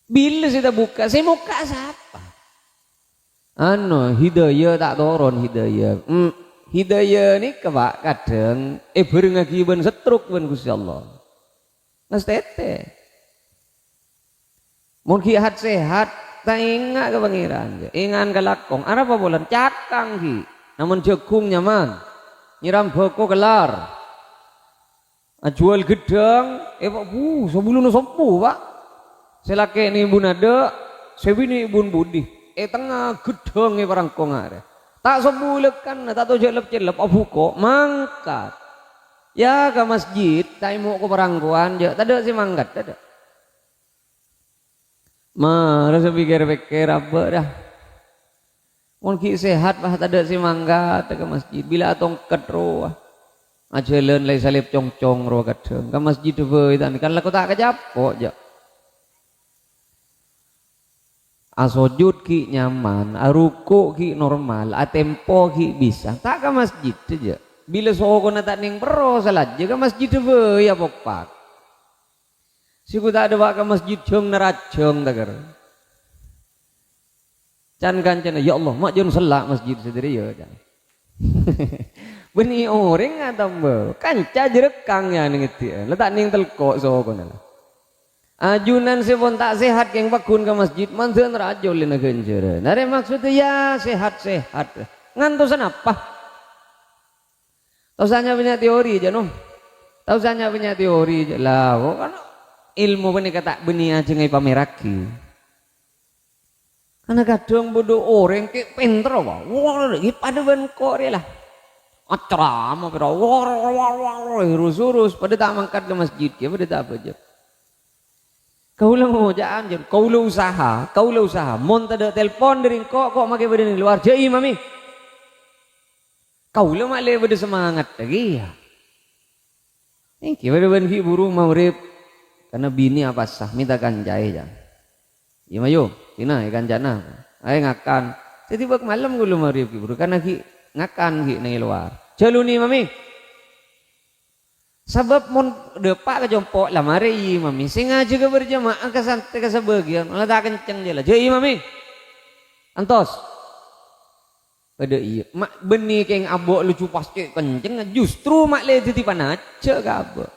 bila kita buka sing muka siapa hidayah tak turun hidayah hidayah ni kebak kadang berengagi ben setruk ben Gusti Allah nas tete mun kihat sehat tak ingat ke pangeran ingan ke lakong apa bulan cakang ki namun jagung nyaman nyiram boko kelar jual gedang pak sebelum sempuh pak selake ni ibu nada sebini ibu budi tengah gedong barang kongar tak sebulekan tak tahu jelep-jelep abuko mangkat ya ke masjid tak mau ke perangkuan tak ada si mangkat tak ada harus pikir-pikir apa dah mungkin sehat bah tak ada si mangkat ke masjid bila tongkat roh ajalan lay salib cong-cong roh kadang ke masjid tu kan laku tak kejapok je asojud ki nyaman, aruku ki normal, atempo ki bisa. Tak ke masjid aja. Bila soko na tak ning pro salat ke masjid be ya pokpak. Siku tak ada ke masjid jong narajong tagar. Can kancana ya Allah mak jon selak masjid sendiri ya kan. Beni orang atau be kanca jerekangnya ning itu. Letak ning telko soko na. Ajunan sepon tak sehat yang bakun ke masjid mantan rajol lina genjera. Nare maksudnya ya sehat. Ngantusan apa? Tosanya punya teori aja nom. Tahu saja punya teori je lah. Kan ilmu benih kata benih aja ngai pameraki. Karena kadang bodoh orang ke pinter wah. Wah, pada bengkok dia lah. Ceramah pira wah urus-urus pada tak mangkat ke masjid ya pada tak apa je. Kaulah ngojaan je, kaulah usaha. Mon tak ada telpon dari kok make pada ni luar je mami. Kaulah mak le pada semangat lagi ya. Iki pada benki burung maurib karena bini apa sah minta kanjai jang. Ya mayo, tina ikan jana. Ai ngakan. Jadi bak malam gulu maurib burung karena ki ngakan ki nang luar. Jaluni mami. Sebab mon depak ke jompok lah mari mami. Sengaja ke berjamaah ke santai ke sebagian. Malah tak kenceng je lah. Jai mami. Antos. Pada iya. Mak benih keng abok lucu pasti kenceng. Justru mak le titipan aja ke abok.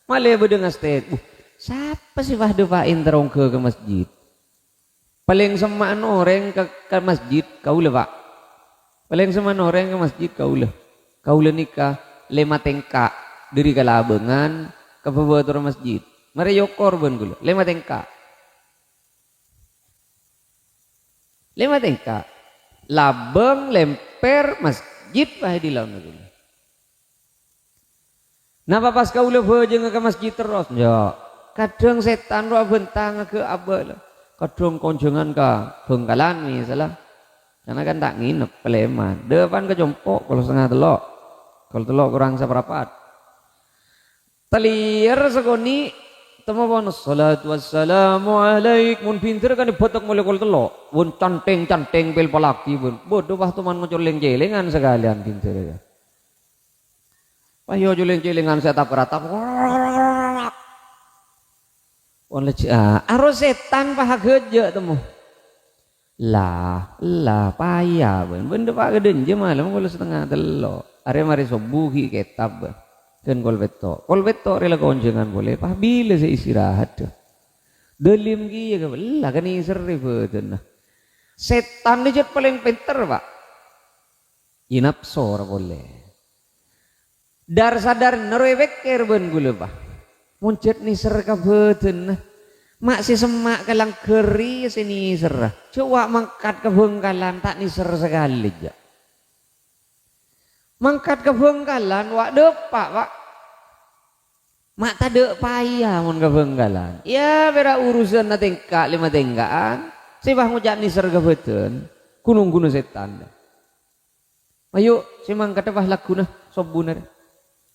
Mak le berdengar state. Siapa sih wah depain terong ke masjid? Paling semaan orang ke masjid kau lah pak. Paling semaan orang ke masjid kau lah. Kaulah nikah 5 tengkak dari kalabengan ke pebuatan masjid. Mari yo korban gula 5 tengkak. 5 tengkak. Labeng lemper masjid bah di lawan gula. Napa pas kaulah bejeng ke masjid terus? Ya, kadang setan roh bentang ke abal. Kadang konjongan ke Bengkalan misalnya. Karena kan tak nginep Peleman. Depan ke Jompok kalau setengah telok. Kalau telok kurang seperapat. Telir segoni temu bonus salatu wassalamu alaik mun pinter kan dibotok mulai kalau telok. Bun canteng pel palaki bun. Bodoh bah teman mencoleng-celengan sekalian pinter ya. Payo coleng-celengan saya tatap. Arus setan pah geje temu. Lah payah benda pak geden je malam kalau setengah telok. Are mari subuhi kitab kan kol beto rela konjengan boleh pah bila saya istirahat delim ki ya lah kan iser betul. Setan dia paling pinter pak. Inapsor boleh. Dar sadar naroe beker ben gula pak. Muncet niser ka betul. Mak si semak kalang keri sini serah. Coba mangkat ke Bengkalan tak niser sekali aja. Mangkat ke Bengkalan wak depak pak. Mak tak dek payah mon ke Bengkalan. Ya bera urusan na tengkak 5 tengkaan. Si bah ngujak niser ke betul. Gunung setan. Ayo si mangkat bah laku nah sobuna.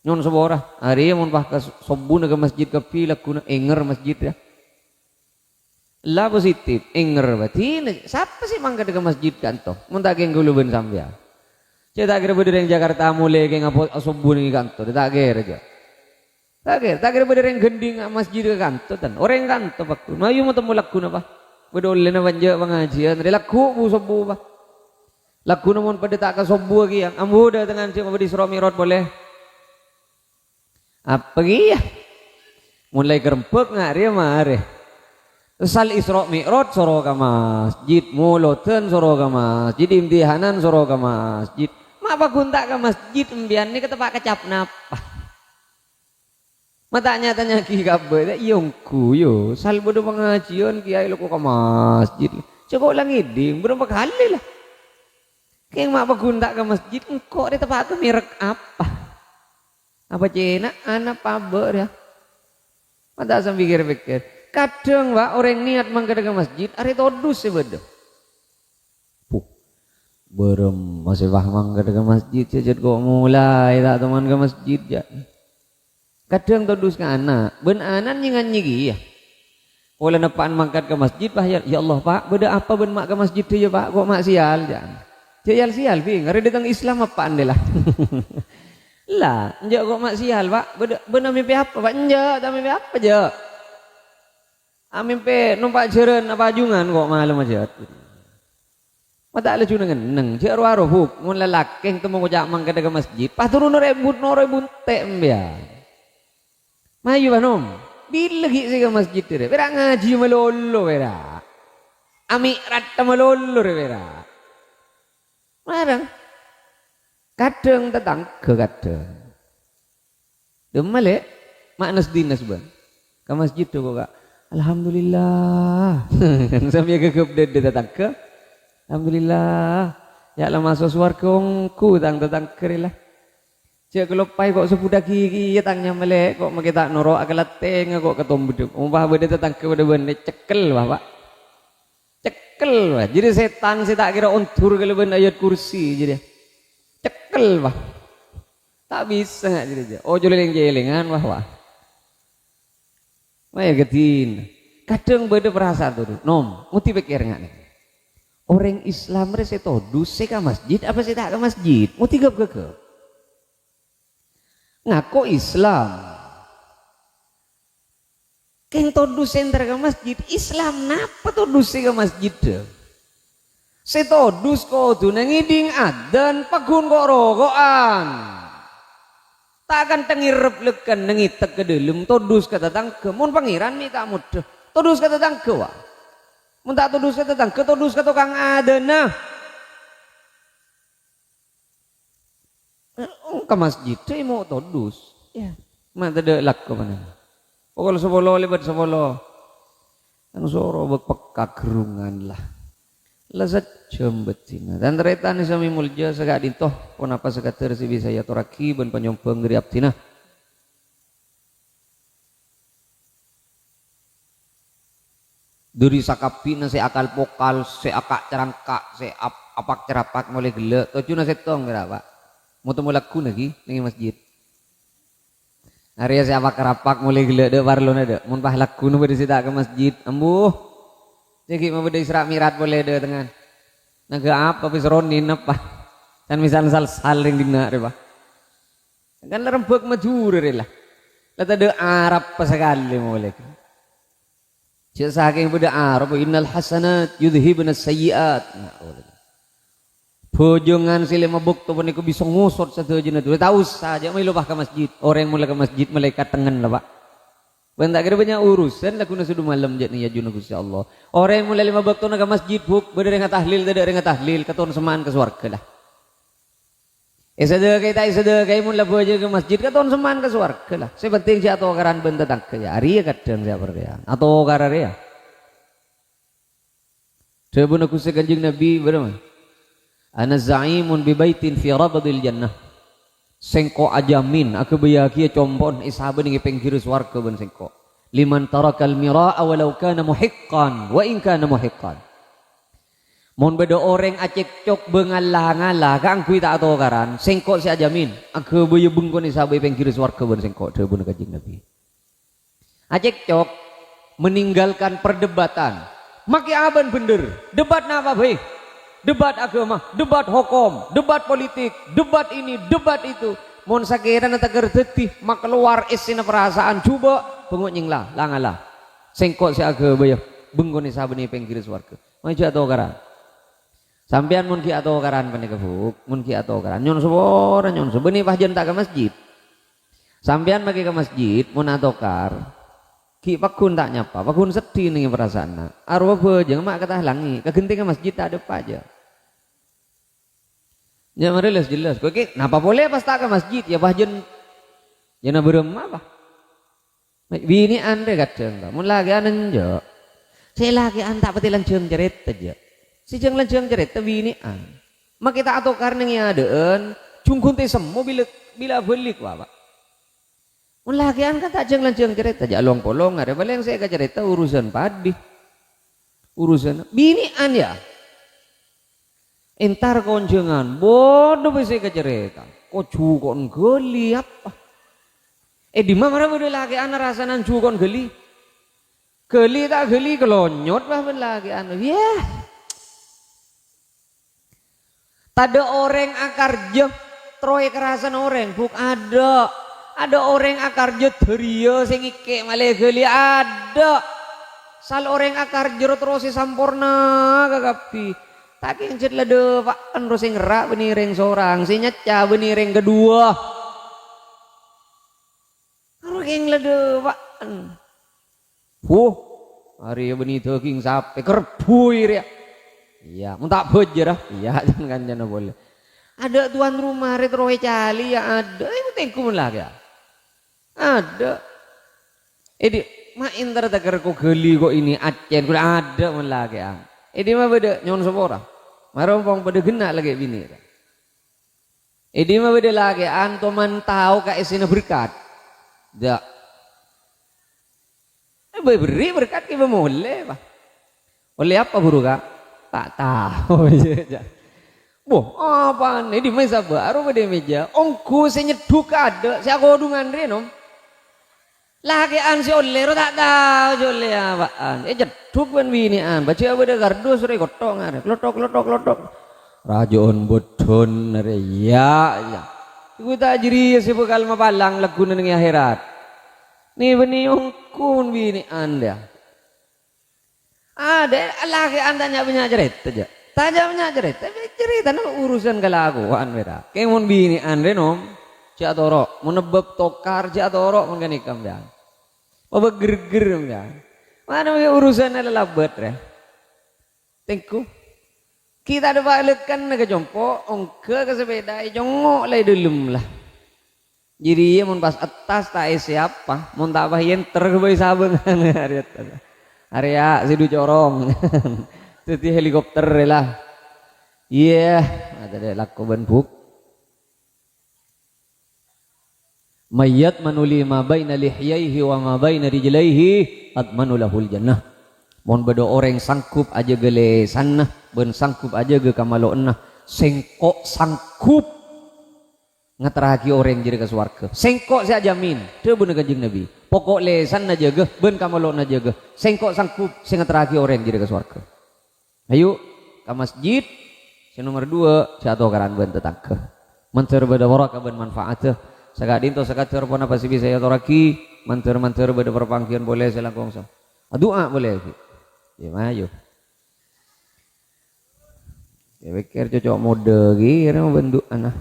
Nyon seborah. Hari mon bah ke sobuna ke masjid ke pi laku nah enger masjid ya. Lah positif, enger berarti siapa sih mangkat ke masjid kanto? Mun tak geng guluben sampean. Saya tak kira berdiri Jakarta mulai geng apa subuh ni kanto, tak kira aja. Tak kira berdiri gending masjid ke kanto tan. Orang kanto pakku. Mayu mau temu laku napa? Bedol na banja pengajian, laku bu subuh bah. Laku namun pada tak ke subuh lagi yang ambu dah dengan siapa di Isra Mi'raj boleh. Apa ya? Mulai kerempek ngari mare. Sal Isra Mi'raj soro ka masjid, muloten soro ka masjid, imtihanan soro ka masjid. Mak paguntak ka masjid embian ni ketepak kecap napa. Matanya ki kabeh yongku yo, sal bodo pengajian kiai lo ka masjid. Cukup lang iding berapa kali lah. Keng mak paguntak ka masjid engko di tepak ke merek apa? Apa cina anak paber ya. Mata sam pikir-pikir. Kadang pak orang niat mangkat ke masjid, hari todus sih bedo. Berem masih bah mangkat ke masjid, sejak kok mulai tak teman ke masjid ya. Kadang todus ke anak, ben anak nyingan nyigi ya. Oleh nepaan mangkat ke masjid, pak ya Allah pak, beda apa ben mak ke masjid tu ya pak, kok mak sial jangan. Sial bing, hari datang Islam apaan deh lah. Lah, enjak kok mak sial pak, benar mimpi apa pak, enjak, tak mimpi apa je. Amin pe numpak jeren apa jungan kok malam aja. Mata ala cuna ngeneng, cek ruaro huk, mun lalakeng temu ngojak mangkat ke masjid, pas turun norebun tembia. Mayu banom, bila lagi sih ke masjid tu, bera ngaji melolo bera, ami rata melolo bera. Marang, kadang tetang ke kadang. Demale maknas dinas ban. Ke masjid tuh kok. Alhamdulillah. Sampai gegep dede datang ke. Alhamdulillah. Ya lah masuk swarga ku datang kerilah. Cek kelopai kok sepudah gigi tangnya melek kok makita noro akalat teng kok ketombuduk. Umpah bede datang ke bede bende cekel Bapak. Cekel wah. Jadi setan saya tak kira ontur kalau ben ayat kursi jadi. Cekel wah. Tak bisa nggak jadi. Oh jeleng-jelengan wah. Maya gedin. Kadang beda perasaan tuh. Nom, muti pikir nggak nih? Orang Islam rese todus se ke masjid apa sih tak ke masjid? Muti gak. Ngaku Islam. Keng todus enter ke masjid. Islam napa todus se ke masjid? Se todus kok tuh nangiding adan pagun kok rogoan. Takkan tengirep lekan nengitek ke dalam todus kata tangke mun pangeran mi tak mudah todus kata tangke wah mun tak todus kata tangke todus kata kang ada nah ke masjid saya mau todus ya mana ada lak ke mana pokoknya sebolo lebat sebolo yang soro berpeka gerungan lah lazat jembetina dan teretan sami mulja segak dintoh pun apa sekater si bisa ya toraki ben panyompeng dari abtina dari sakapina se akal pokal se akak cerangkak se apak cerapak mulai gelek tocuna setong berapa mau temu laku lagi ning masjid hari se apak cerapak mulai gelek de warlon ada mun pah laku nu bade sita ke masjid ambuh jadi mau beda Isra Mirat boleh deh dengan naga apa pisronin apa dan misal saling dina reba kan rembek majur lah lata de Arab pasakali boleh cek saking beda Arab innal hasanat yudhibna sayyiat bojongan sile mabuk tuh pun bisa ngusut satu jenis tuh tahu saja mau lupa ke masjid orang mulai ke masjid malaikat tengen lah pak. Bentak kira banyak urusan laku sudah malam jadi ya junub Gusti Allah. Orang yang mulai 5 waktu ke masjid buk beda dengan tahlil tidak dengan tahlil katon seman ke swarga lah. Sada kita sada kai mun labu aja ke masjid katon seman ke swarga lah. Sepenting si atau karan bentak tak ke hari ya kadang siapa ya atau karar ya. Sebab aku sekanjing Nabi berapa? Ana zaimun bi baitin fi rabdil jannah. Sengko ajamin aku bayakia compon isaben ngi pinggir swarga ben sengko liman tarakal miraa walau kana muhiqqan wa in kana muhiqqan mun beda orang acek cok bengalah-ngalah kang kui tak atokaran sengko si ajamin aku baya bengkon isabe pinggir swarga ben sengko debun kanjeng Nabi acek cok meninggalkan perdebatan maki aban bener debat napa bae debat agama, debat hukum, debat politik, debat ini, debat itu. Mun sakiran atau gertetih, mak keluar isina perasaan coba bengok nyinglah, langalah. Sengkok si agama ya, bengkoni sabeni pinggir swarga. Maju atau karan. Sampean mun ki atau karan panikabuk, mun ki atau karan. Nyon sebora nyon sebeni pahjen tak ke masjid. Sampean maki ke masjid, mun atau kar. Ki pakun tak nyapa, pakun sedih nih perasaan. Arwah bejeng mak kata langi, kegenting ke masjid tak ada apa aja. Ya jelas. Oke, napa boleh pas tak ke masjid ya bahjen. Ya na berem apa? Bini ande kadang, mun lagi anen jo. Saya lagi anta pati lanceng cerita aja. Si jeng lanceng cerita bini an. Mak kita atau karena ngiadeun, cungkun teh semu bila belik apa? Mun lagi an kata jeng lanceng cerita aja long polong ada baleng saya ke cerita urusan padi. Urusan bini an ya. Entar konjengan bodoh bisa kecerita kok cukon geli apa di mana udah lagi anak rasanan cukon geli tak geli kelonyot lah lagi anak ya tak ada orang akar je troy kerasan orang buk ada orang akar je teriak sing ike malah geli ada sal orang akar je terus sampurna kagapi taking cet lade pak kan rosing ngerak benireng seorang si nyaca benireng kedua rosing lade pak hari beni taking sape kerbuir ya iya mun tak bejer iya jangan jangan boleh ada tuan rumah retroe cali ya ada itu tengku lagi ya Ada. Edi main tertakar ko geli kok ini acen kuda ada man lagi ang. Edi mah beda nyon sepora. Marompong pada genak lagi bini. Edi mah beda lagi anto man tahu ka isina berkat. Dak. Beri berkat kita boleh pak. Oleh apa guru kak? Tak tahu aja. Boh, apa nih di mesa baru pada meja. Ongku senyeduk ada, saya kodungan renom. Lagi an si oleh, tak tahu si oleh apaan. Jeduk kan bini an, baca apa dah kardus re kotong ada, klotok. Rajon bodon re ya. Iku tak jeri si bekal mapalang lagu nang akhirat. Nih beni ongku bini anda. Ada lagi anda tanya cerita aja. Tajamnya cerita nama urusan kelakuan beda. Kemun bini andre nom, cak torok, menebak tokar cak torok mengani kambang. Apa gerger ya. Mana urusan lelabat ya. Tengku. Kita ada balikan ke jompo, ongke ke sepeda, jongok lay dulum lah. Jadi mun pas atas tak siapa, mun tak bahayan terkebai sabengan area sidu corong. Itu helikopter lah. Iya, ada deh laku benbuk. Mayat manuli ma baina lihyaihi wa ma baina rijlaihi atmanu lahul jannah. Mon bedo orang sangkup aja gele sana, ben sangkup aja ge kamalonna. Sengkok sangkup ngateraki orang jadi ke swarga. Sengkok saya jamin, teu bener kanjeng Nabi. Pokok lesan aja ge, ben kamalonna aja ge. Sengkok sangkup sing ngateraki orang jadi ke swarga. Ayo ke masjid si nomor 2 si atau karan ben tetangke manter beda baraka ben manfaat sakat dinto sakat telepon apa sih bisa ya toraki manter beda perpangkian boleh saya langsung doa boleh ya ayo ya pikir cocok mode gini mau bentuk anak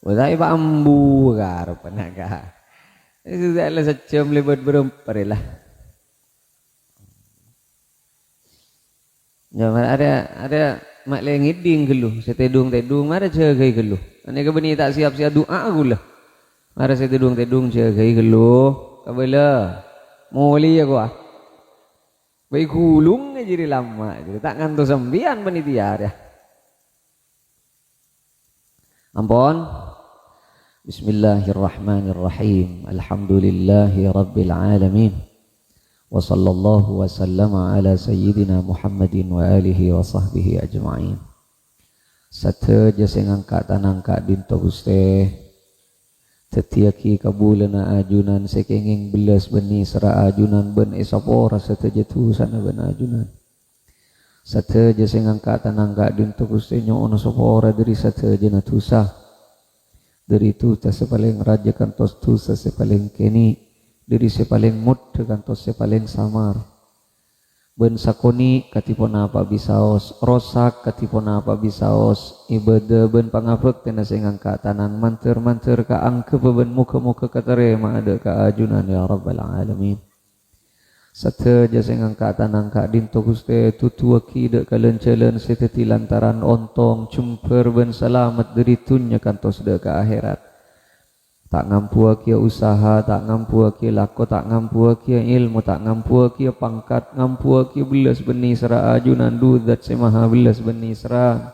Wadai bambu karo penaga. Itu adalah secam lebat berempat lah. Ya ada mak lengiding gelu, setedung mara jagai gelu. Ane kebeni tak siap doa gula. Mara setedung jagai gelu. Kabela moli ya gua. Baik gulung jadi lama, jadi tak ngantuk sembian penitia ya. Ampun. Bismillahirrahmanirrahim. Alhamdulillahi rabbil alamin. Wa sallallahu wa sallama ala sayyidina Muhammadin wa alihi wa sahbihi ajma'in. Sateja sing angkat tanangka dinto Guste. Tetiaki kabulana ajunan sekenging belas beni sera ajunan ben esapora sateja tu sana ben ajunan. Sateja sing angkat tanangka dinto Guste nyono sapora dari sateja natusa. Dari itu sepaling raja kantos tu sepaling keni dari sepaling mud kantos sepaling samar ben sakoni katipon apa bisaos rosak katipon apa bisaos ibadah ben pangapek tena sing angkat tanan manter ka angke ben muka katarema ada ka ajunan ya rabbal alamin. Sateja sing angkat tanangka dinto Guste tutuaki dek kalencelen seteti lantaran ontong cumper ben selamat dari tunya kantos dek ke akhirat. Tak ngampuaki usaha, tak ngampuaki lako, tak ngampuaki ilmu, tak ngampuaki pangkat, ngampuaki belas beni sera ajunan dudat semaha belas beni sera.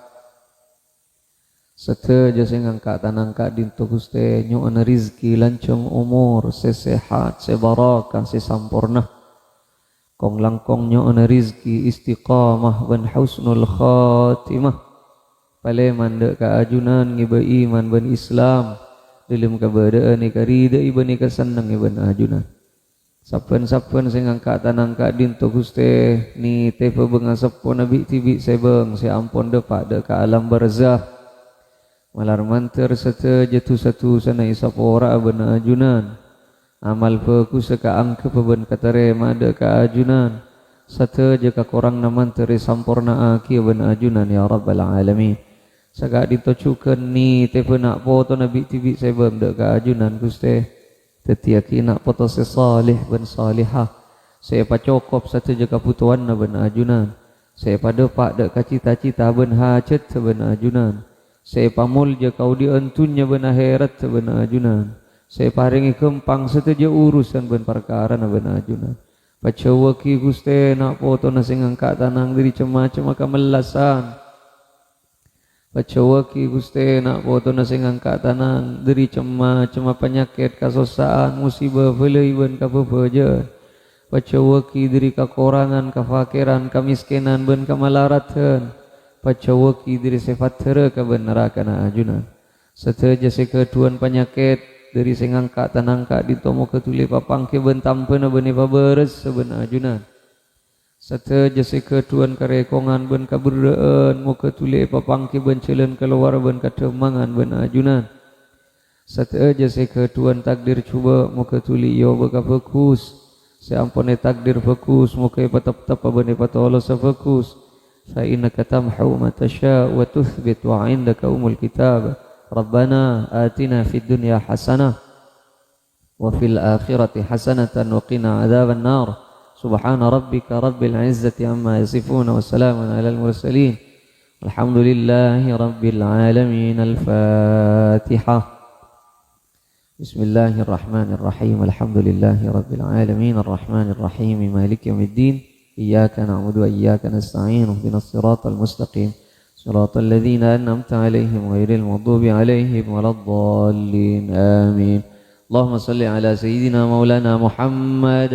Sateja sing angkat tanangka dinto Guste nyoana rizki lancong umur sesehat sebarakah sesampurna. Kong langkongnya ana rizki istiqamah ban husnul khatimah pale mandek ka ajunan ngiba iman ban Islam dalam kabadaan ni karida iban ni kaseneng iban ajunan sapen sing angkat tanang ka dinto Guste ni tepe bengasepon nabi tibi sebeng se ampon depak de ka alam barzah malar manter sateja tu satu sana isapora ban ajunan. Amal fokus ka angke peben katare mada ka ajunan sateja ka korang naman teri sampurna aki ben ajunan ya rabbal alamin saga ditocukeun ni te nak foto nabi tibi sebem de ka ajunan Guste tetiaki nak foto sesalih ben salihah saya pacokop sateja ka putuan na ben ajunan Saya pada pak dek cita-cita ben hajat sebenar ajunan. Saya pamul je kau dientunnya ben akhirat sebenar ajunan. Saya paringi kempang setuju urusan ben perkara na ben ajunan. Pacawaki Gusti nak foto na sing angkat tanang diri cema-cema kamelasan. Pacawaki Gusti nak foto na sing angkat tanang diri cema-cema penyakit kasosaan musibah velei ben kapepeje. Pacawaki diri kakorangan kafakiran kamiskinan ben kamalaraten. Pacawaki diri sifat tere kebenaran na ajunan. Seteja sekeduan penyakit dari sing angkat tanangka ditomo ketuli papangke ben tampena beni paberes seben ajunan. Seteja sekeduan karekongan ben kaburdaan mo ketuli papangke ben celen keluar ben katemangan ben ajunan. Seteja sekeduan takdir cuba mo ketuli yo beka fokus. Seampone takdir fokus mo kay patap-tap beni patolo sa fokus. Fa innaka tamhu ma tasha wa tuthbit wa indaka umul kitab. Rabbana atina fid dunya hasanah wa fil akhirati hasanatan wa qina adzaban nar. Subhana rabbika rabbil izzati amma yasifun wa salamun alal mursalin. Alhamdulillahi rabbil alamin. Al-Fatihah. Bismillahirrahmanirrahim. Alhamdulillahi rabbil alamin. Ar-Rahmanirrahim. Maliki yaumiddin. Iyyaka na'budu wa iyyaka nasta'in. Ihdinas siratal mustaqim. صراط الذين أنعمت عليهم غير المغضوب عليهم ولا الضالين آمين. اللهم صل على سيدنا مولانا محمد